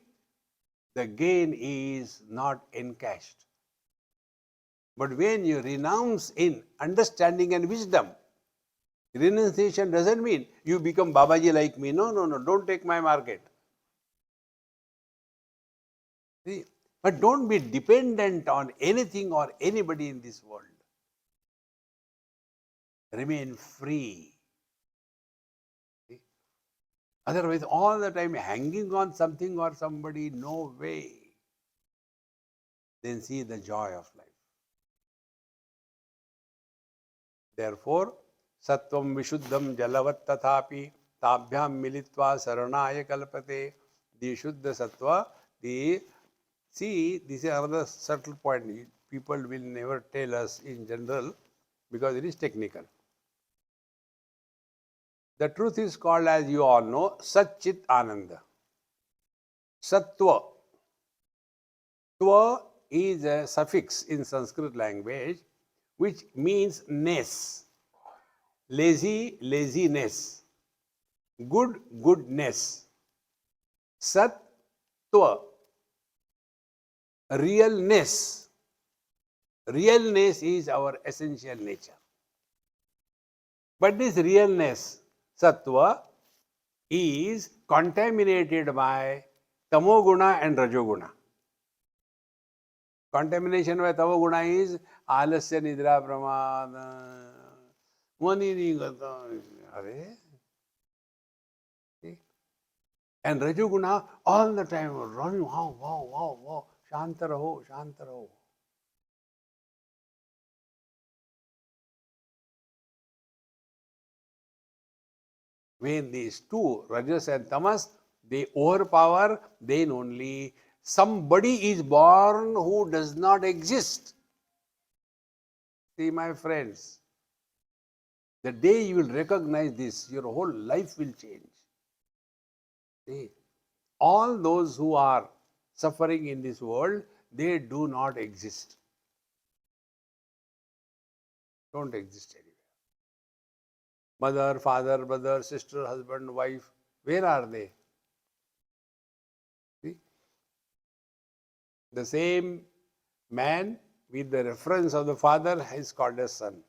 Speaker 1: the gain is not encashed. But when you renounce in understanding and wisdom, renunciation doesn't mean you become Babaji like me. No, no, no, don't take my market. See? But don't be dependent on anything or anybody in this world. Remain free. See? Otherwise, all the time hanging on something or somebody, no way. Then see the joy of life. Therefore, Sattvam Vishuddham Jalavat Tathapi Tabhyam Militva Saranaya Kalpate. The Shuddha Sattva, see, this is another subtle point. People will never tell us in general because it is technical. The truth is called, as you all know, Sat Chit Ananda. Sattva. Tva is a suffix in Sanskrit language which means ness. Lazy, laziness. Good, goodness. Sattva. Realness. Realness is our essential nature. But this realness, sattva, is contaminated by tamoguna and rajoguna. Contamination by tamoguna is alasya nidra pramada, mani nahi gata. And rajoguna all the time running, wow, wow, wow, wow, shanta raho, shanta raho. When these two, rajas and tamas, they overpower, then only somebody is born who does not exist. See, my friends, The day you will recognize this, your whole life will change. See, all those who are suffering in this world, they do not exist. Don't exist anywhere. Mother, father, brother, sister, husband, wife, where are they? See? The same man with the reference of the father is called as son.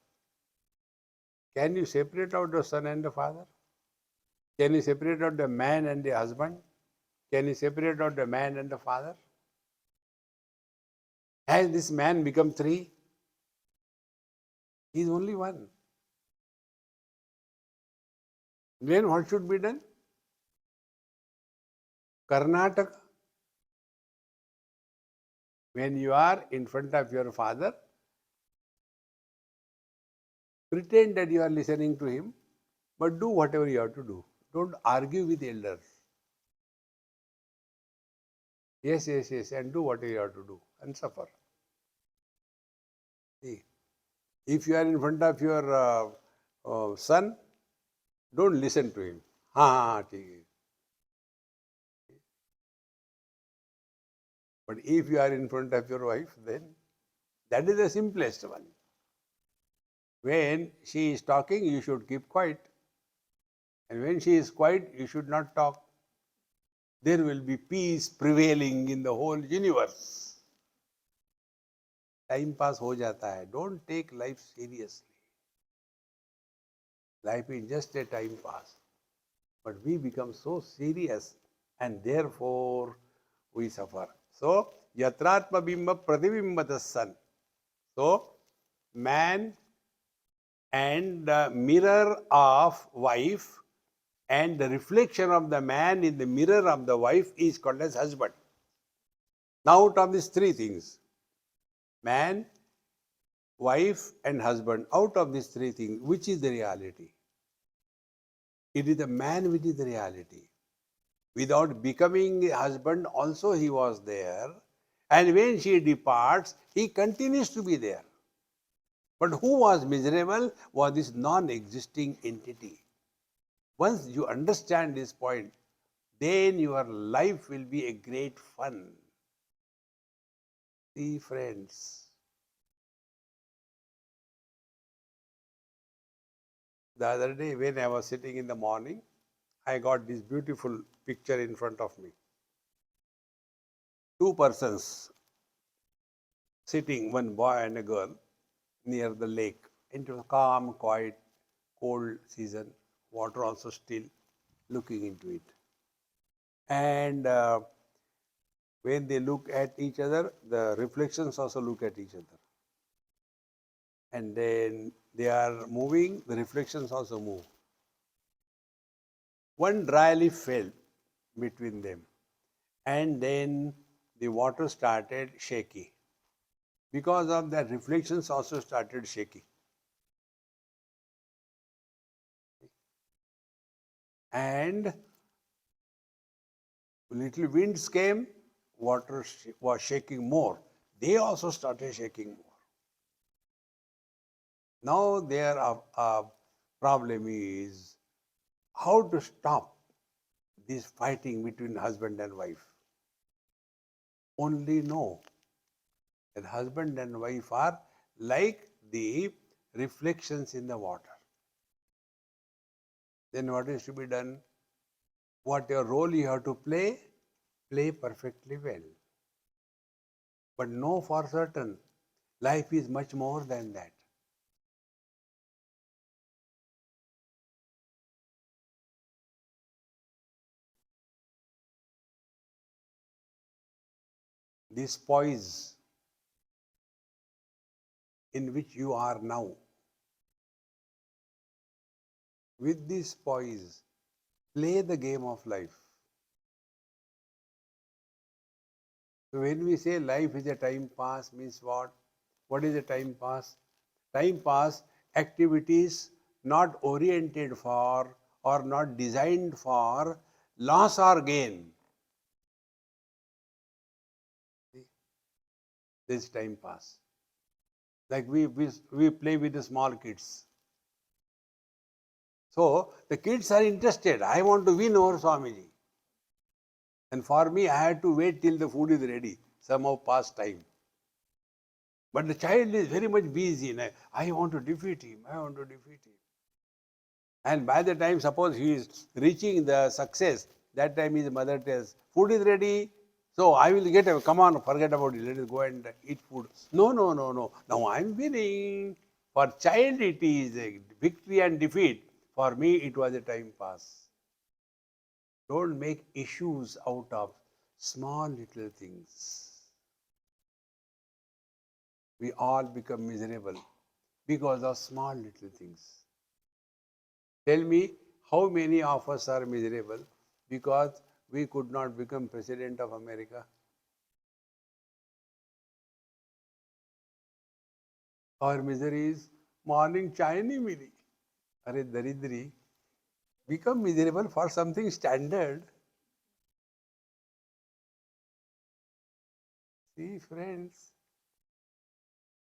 Speaker 1: Can you separate out the son and the father? Can you separate out the man and the husband? Can you separate out the man and the father? Has this man become three? He is only one. Then what should be done? Karnataka. When you are in front of your father, pretend that you are listening to him, but do whatever you have to do. Don't argue with elders. Yes, yes, yes, and do whatever you have to do and suffer. See, if you are in front of your son, don't listen to him. Ha ha ha, theek hai. But if you are in front of your wife, then that is the simplest one. When she is talking, you should keep quiet. And when she is quiet, you should not talk. There will be peace prevailing in the whole universe. Time pass ho jata hai. Don't take life seriously. Life is just a time pass. But we become so serious and therefore we suffer. So, yatratma bimba pratibimbatas san. So, man and the mirror of wife and the reflection of the man in the mirror of the wife is called as husband. Now, out of these three things, man, wife and husband, out of these three things, which is the reality? It is the man which is the reality. Without becoming a husband, also he was there. And when she departs, he continues to be there. But who was miserable was this non-existing entity. Once you understand this point, then your life will be a great fun. See, friends, the other day when I was sitting in the morning, I got this beautiful picture in front of me. Two persons sitting, one boy and a girl, near the lake. It was calm, quiet, cold season, water also still, looking into it. And when they look at each other, the reflections also look at each other. And then they are moving, the reflections also move. One dry leaf fell between them, and then the water started shaking. Because of that, reflections also started shaking. And little winds came, water was shaking more. They also started shaking more. Now their problem is how to stop this fighting between husband and wife. Only know that husband and wife are like the reflections in the water. Then what is to be done? What your role you have to play, play perfectly well. But know for certain, life is much more than that. This poise in which you are now, with this poise, play the game of life. So when we say life is a time pass, means what? What is a time pass? Time pass, activities not oriented for or not designed for loss or gain. This is time pass. Like we play with the small kids. So the kids are interested. I want to win over Swamiji. And for me, I had to wait till the food is ready, somehow pass time. But the child is very much busy. I want to defeat him. I want to defeat him. And by the time, suppose he is reaching the success, that time his mother tells, food is ready. So I will get a, come on, forget about it. Let us go and eat food. No, no, no, no. Now I am winning. For child, it is a victory and defeat. For me, it was a time pass. Don't make issues out of small little things. We all become miserable because of small little things. Tell me, how many of us are miserable because we could not become President of America? Our misery is morning chai nahi mili. Are daridri, become miserable for something standard. See, friends,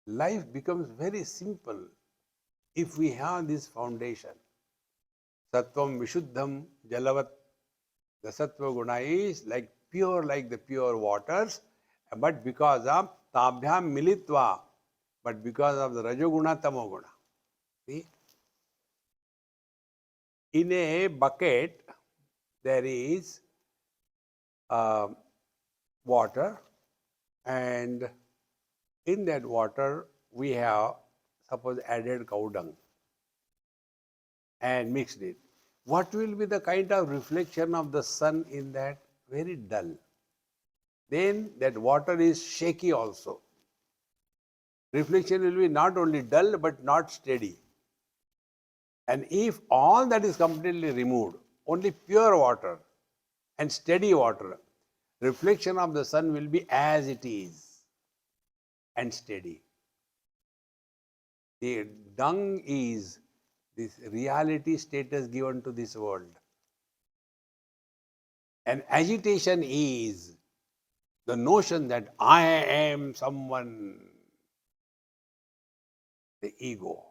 Speaker 1: life becomes very simple if we have this foundation. Sattvam Vishuddham Jalavat. The Sattva Guna is like the pure waters, but because of Tabhyam Militva, but because of the Rajoguna Tamoguna. See? In a bucket, there is water, and in that water, we have, suppose, added cow dung and mixed it. What will be the kind of reflection of the sun in that? Very dull. Then that water is shaky also. Reflection will be not only dull but not steady. And if all that is completely removed, only pure water and steady water, reflection of the sun will be as it is and steady. The dung is this reality status given to this world. And agitation is the notion that I am someone, the ego.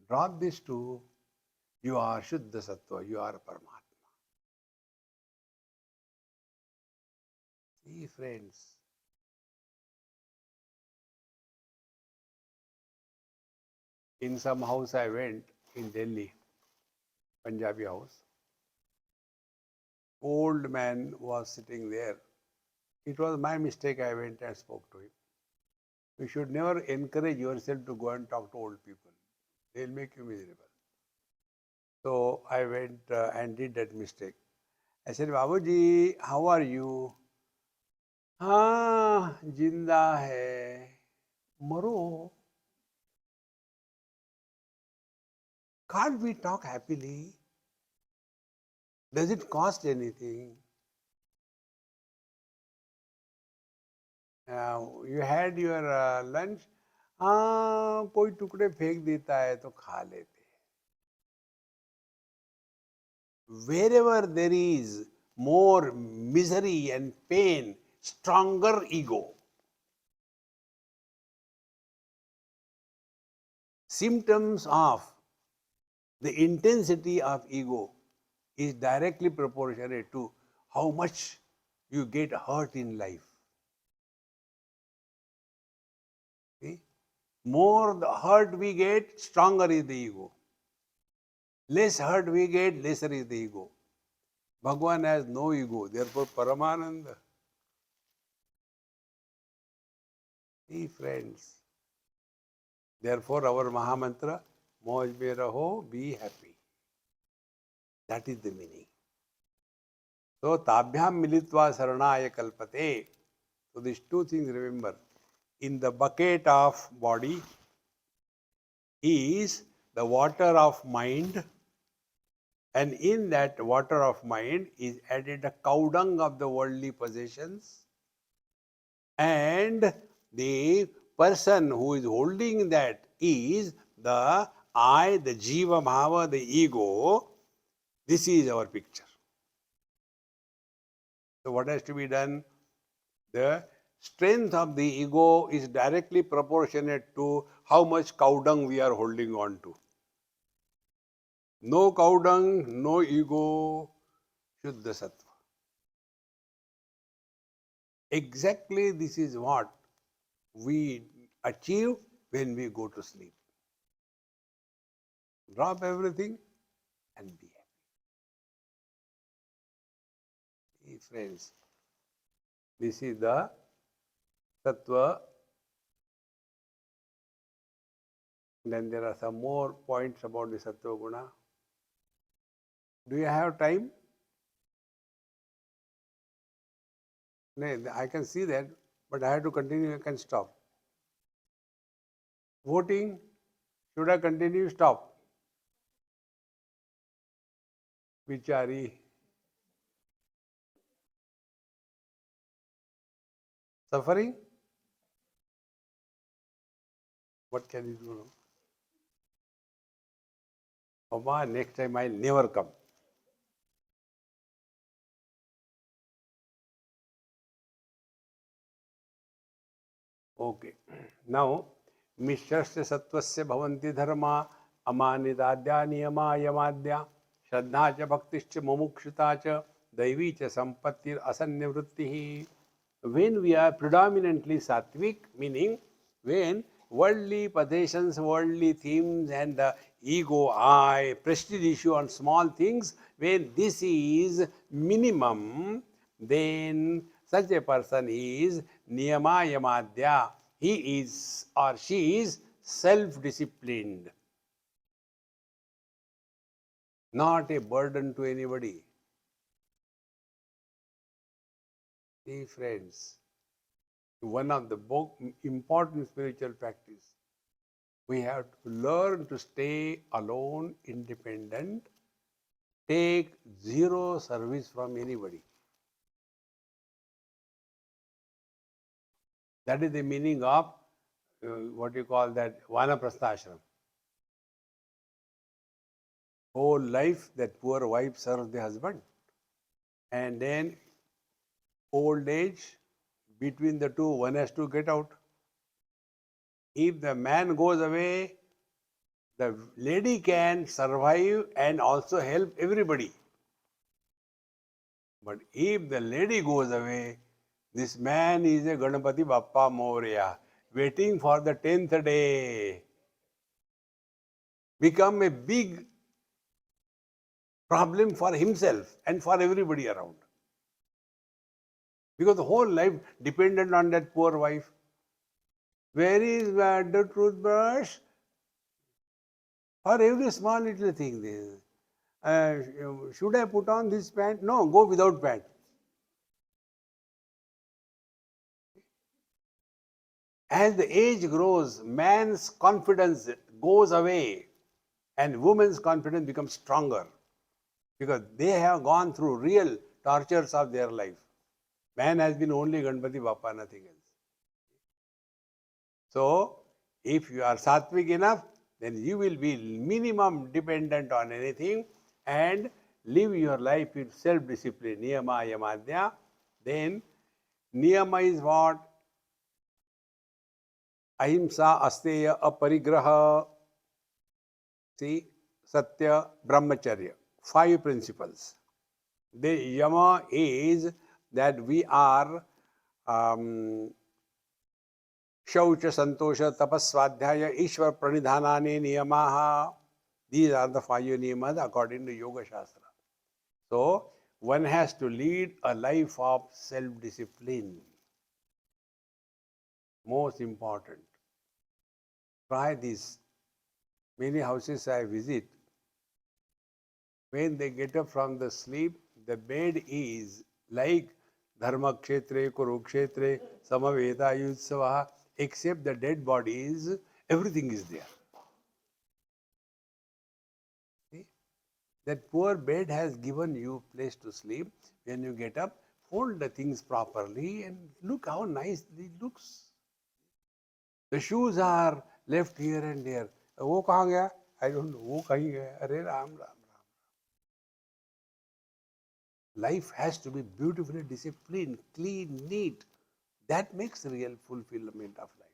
Speaker 1: Drop these two, you are Shuddha Sattva, you are Paramatma. See, friends, in some house I went in Delhi, Punjabi house. Old man was sitting there. It was my mistake, I went and spoke to him. You should never encourage yourself to go and talk to old people. They'll make you miserable. So I went and did that mistake. I said, Babuji, how are you? हाँ जिंदा है मरो. Can't we talk happily? Does it cost anything? You had your lunch. हाँ कोई टुकड़े फेंक देता है तो खा लेते. Wherever there is more misery and pain, stronger ego. Symptoms of the intensity of ego is directly proportionate to how much you get hurt in life. See? More the hurt we get, stronger is the ego. Less hurt we get, lesser is the ego. Bhagwan has no ego, therefore Paramananda. See, friends. Therefore, our Mahamantra, Moj mein raho, be happy. That is the meaning. So, Tabhyam militva saranaya kalpate. So, these two things remember. In the bucket of body is the water of mind, and in that water of mind is added a cow dung of the worldly possessions, and the person who is holding that is the I, the Jiva Bhava, the ego. This is our picture. So what has to be done? The strength of the ego is directly proportionate to how much cow dung we are holding on to. No cow dung, no ego, Shuddha Sattva. Exactly this is what we achieve when we go to sleep. Drop everything and be happy. Friends, this is the Sattva. Then there are some more points about the Sattva Guna. Do you have time? No, I can see that, but I have to continue, I can stop. Voting, should I continue, stop? Vichari. Suffering? What can you do now? Mama, next time I'll never come. Okay. Now, Mishrasya Sattvasya Bhavanti Dharma Amanidadya Niyama Yamadya Shraddha cha Bhaktischa Mumukshita cha Daivi cha Sampattir Asannivrittihi. When we are predominantly sattvic, meaning when worldly possessions, worldly themes and the ego, I, prestige issue on small things, when this is minimum, then such a person is niyama yamadya. He is or she is self-disciplined, not a burden to anybody. See, friends, one of the important spiritual practice, we have to learn to stay alone, independent, take zero service from anybody. That is the meaning of what you call that Vanaprastha ashram. Whole life that poor wife serves the husband, and then old age, between the two, one has to get out. If the man goes away, the lady can survive and also help everybody. But if the lady goes away, this man is a Ganapati Bappa Moria, waiting for the 10th day. Become a big problem for himself and for everybody around. Because the whole life dependent on that poor wife. Where is the toothbrush? For every small little thing. Should I put on this pant? No, go without pant. As the age grows, man's confidence goes away and woman's confidence becomes stronger because they have gone through real tortures of their life. Man has been only Ganpati Bappa, nothing else. So, if you are sattvic enough, then you will be minimum dependent on anything and live your life with self-discipline, niyama, yamadya. Then, niyama is what? Ahimsa, asteya, aparigraha. See, satya, brahmacharya. 5 principles. The yama is that we are Shaucha, Santosha, Tapaswadhyaya, Ishwar Pranidhanani Niyamaha. These are the 5 niyamas according to Yoga Shastra. So, one has to lead a life of self-discipline. Most important. Try this. Many houses I visit, when they get up from the sleep, the bed is like Dharma Kshetre, Kurukshetre, Samaveda Yutsavaha, except the dead bodies, everything is there. See? That poor bed has given you place to sleep. When you get up, fold the things properly and look how nice it looks. The shoes are left here and there. वो कहाँ गया? I don't know. वो कहीं गया? अरे Ram Ram Ram. Life has to be beautifully disciplined, clean, neat. That makes real fulfillment of life.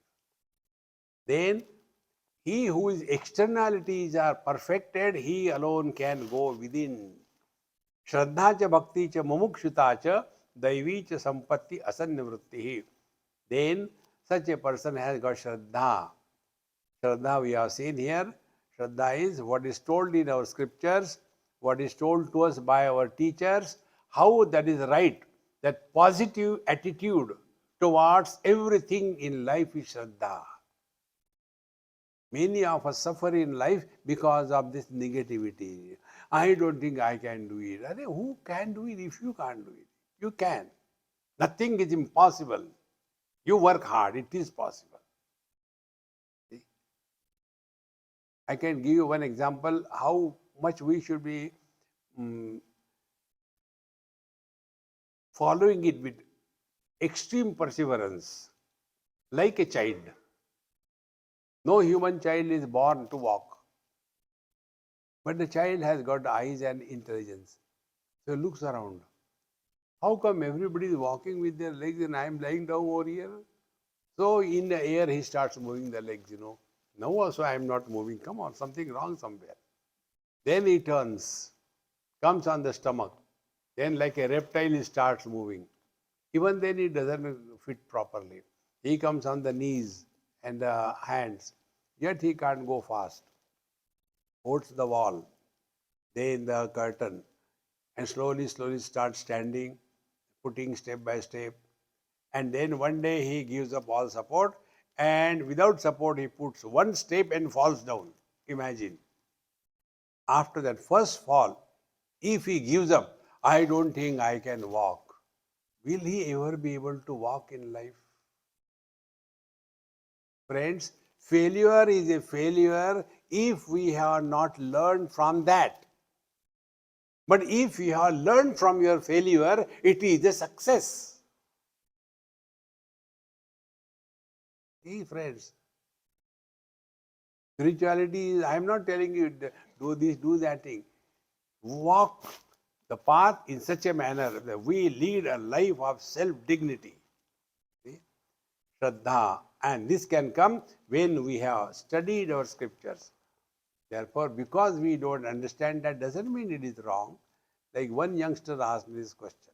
Speaker 1: Then, He whose externalities are perfected, he alone can go within. Shraddha cha bhakti cha mumukshita cha daivi cha sampatti asannivritti. Then such a person has got Shraddha. Shraddha we have seen here. Shraddha is what is told in our scriptures, what is told to us by our teachers, how that is right. That positive attitude towards everything in life is Shraddha. Many of us suffer in life because of this negativity. I don't think I can do it. Who can do it if you can't do it? You can. Nothing is impossible. You work hard, it is possible. See? I can give you one example how much we should be following it with extreme perseverance, like a child. No human child is born to walk. But the child has got eyes and intelligence. So looks around. How come everybody is walking with their legs and I am lying down over here? So in the air he starts moving the legs, Now also I am not moving. Come on, something wrong somewhere. Then he turns, comes on the stomach. Then like a reptile he starts moving. Even then it doesn't fit properly. He comes on the knees and the hands. Yet he can't go fast. Holds the wall, then the curtain, and slowly starts standing, putting step by step. And then one day he gives up all support, and without support he puts one step and falls down. Imagine. After that first fall, if he gives up, I don't think I can walk. Will he ever be able to walk in life? Friends, failure is a failure if we have not learned from that. But if you have learned from your failure, it is a success. See, friends, spirituality is, I am not telling you do this, do that thing. Walk the path in such a manner that we lead a life of self-dignity. Shraddha. And this can come when we have studied our scriptures. Therefore, because we don't understand that doesn't mean it is wrong. Like one youngster asked me this question.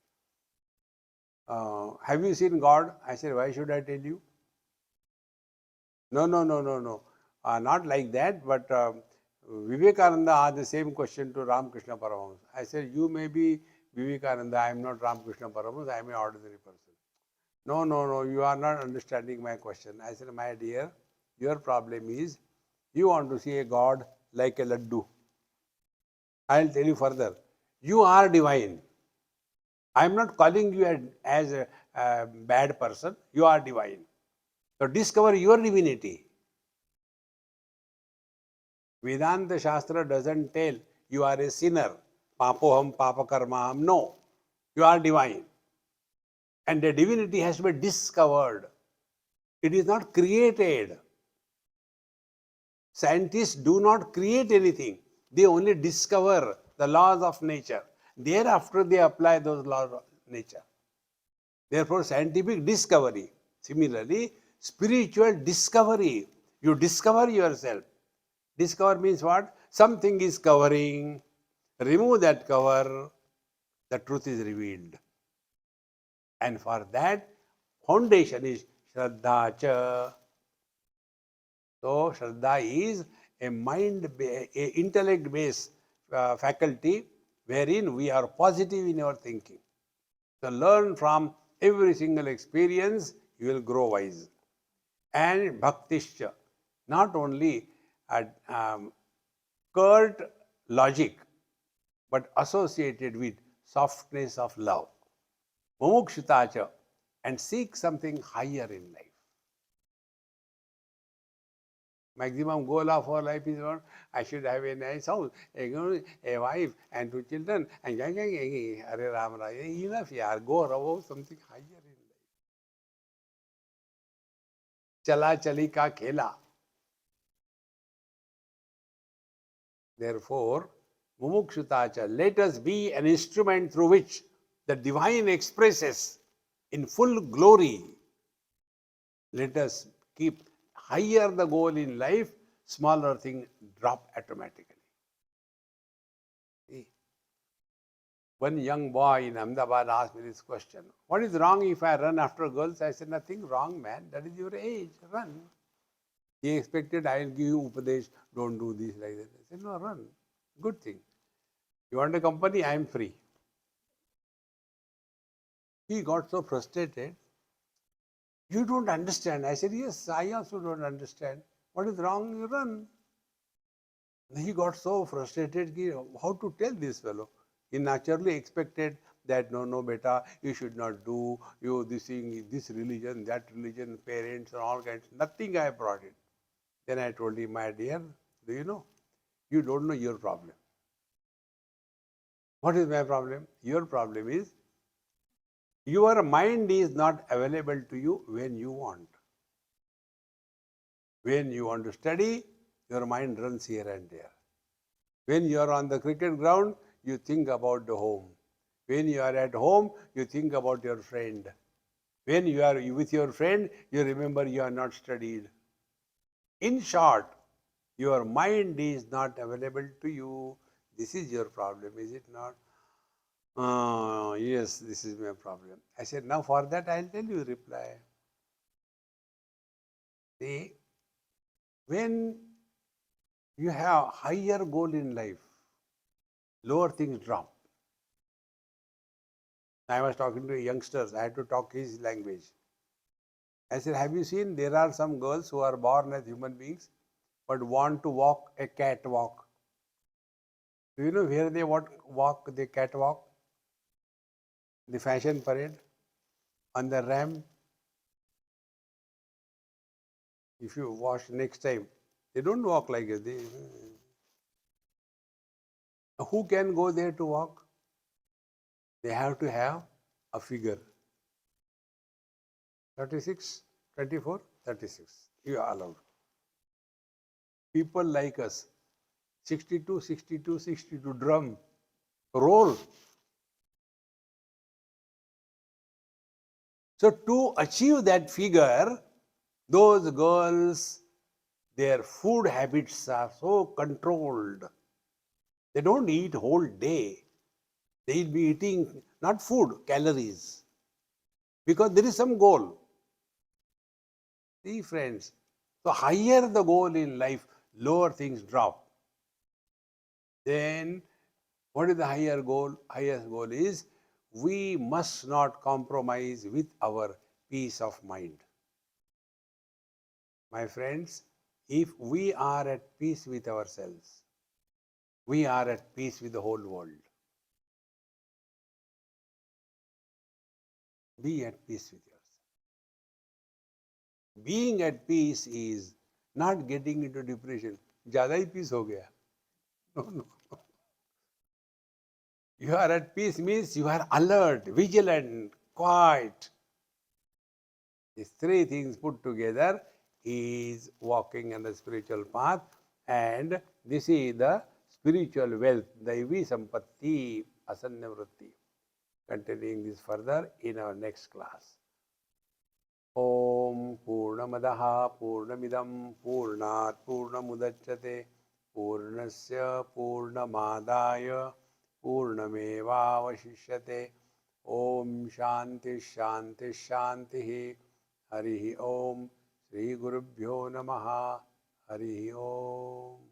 Speaker 1: Have you seen God? I said, why should I tell you? No. Not like that, but Vivekananda asked the same question to Ramakrishna Paramahamsa. I said, you may be Vivekananda, I am not Ramakrishna Paramahamsa, I am an ordinary person. No, you are not understanding my question. I said, my dear, your problem is you want to see a God like a laddu. I will tell you further. You are divine. I am not calling you as a bad person. You are divine. So discover your divinity. Vedanta Shastra doesn't tell you are a sinner. Papoham, papakarmaham. No. You are divine. And the divinity has to be discovered. It is not created. Scientists do not create anything. They only discover the laws of nature. Thereafter, they apply those laws of nature. Therefore, scientific discovery. Similarly, spiritual discovery. You discover yourself. Discover means what? Something is covering. Remove that cover. The truth is revealed. And for that, foundation is Shraddha cha. So, Shraddha is a intellect-based faculty wherein we are positive in our thinking. So, learn from every single experience, you will grow wise. And Bhaktischa, not only curt logic, but associated with softness of love. Mumukshitacha, and seek something higher in life. Maximum goal of our life is what? I should have a nice house, a wife, and 2 children, and Hare Ram. Enough, yaar. Go above something higher in life. Chala chali ka khela. Therefore, mumukshutacha, let us be an instrument through which the divine expresses in full glory. Let us keep higher the goal in life smaller thing drop automatically. See? One young boy in Ahmedabad asked me this question. What is wrong if I run after girls? I said, nothing wrong, man. That is your age. Run. He expected I will give you upadesh. Don't do this like that. I said, no, run. Good thing. You want a company? I am free. He got so frustrated. You don't understand. I said, yes, I also don't understand. What is wrong? You run. He got so frustrated. How to tell this fellow? He naturally expected that no, beta, you should not do, you this thing, this religion, that religion, parents and all kinds. Nothing I brought it. Then I told him, my dear, do you know? You don't know your problem. What is my problem? Your problem is your mind is not available to you when you want. When you want to study, your mind runs here and there. When you are on the cricket ground, you think about the home. When you are at home, you think about your friend. When you are with your friend, you remember you are not studied. In short, your mind is not available to you. This is your problem, is it not? Yes, this is my problem. I said, now for that I'll tell you reply. See, when you have higher goal in life, lower things drop. I was talking to youngsters. I had to talk his language. I said, have you seen there are some girls who are born as human beings but want to walk a catwalk? Do you know where they walk the catwalk? The fashion parade? On the ramp? If you watch next time, they don't walk like this. Who can go there to walk? They have to have a figure. 36, 24, 36. You are allowed. People like us, 62, 62, 62, drum, roll. So to achieve that figure, those girls, their food habits are so controlled. They don't eat whole day. They will be eating not food, calories. Because there is some goal. See, friends, so higher the goal in life, lower things drop. Then what is the higher goal? Highest goal is we must not compromise with our peace of mind. My friends, if we are at peace with ourselves, we are at peace with the whole world. Be at peace with yourself. Being at peace is not getting into depression. ज़्यादा ही peace हो गया. No. You are at peace means you are alert, vigilant, quiet. These three things put together is walking on the spiritual path, and this is the spiritual wealth, Daivi Sampatti Asanya Vritti. Continuing this further in our next class. Om Purnamadaha Purnamidam Purnat Purnamudachyate Purnasya Purnamadaya Purnamevavashishyate. Om Shanti Shanti Shanti. Harihi Om. Shri Gurubhyo Namaha. Harihi Om.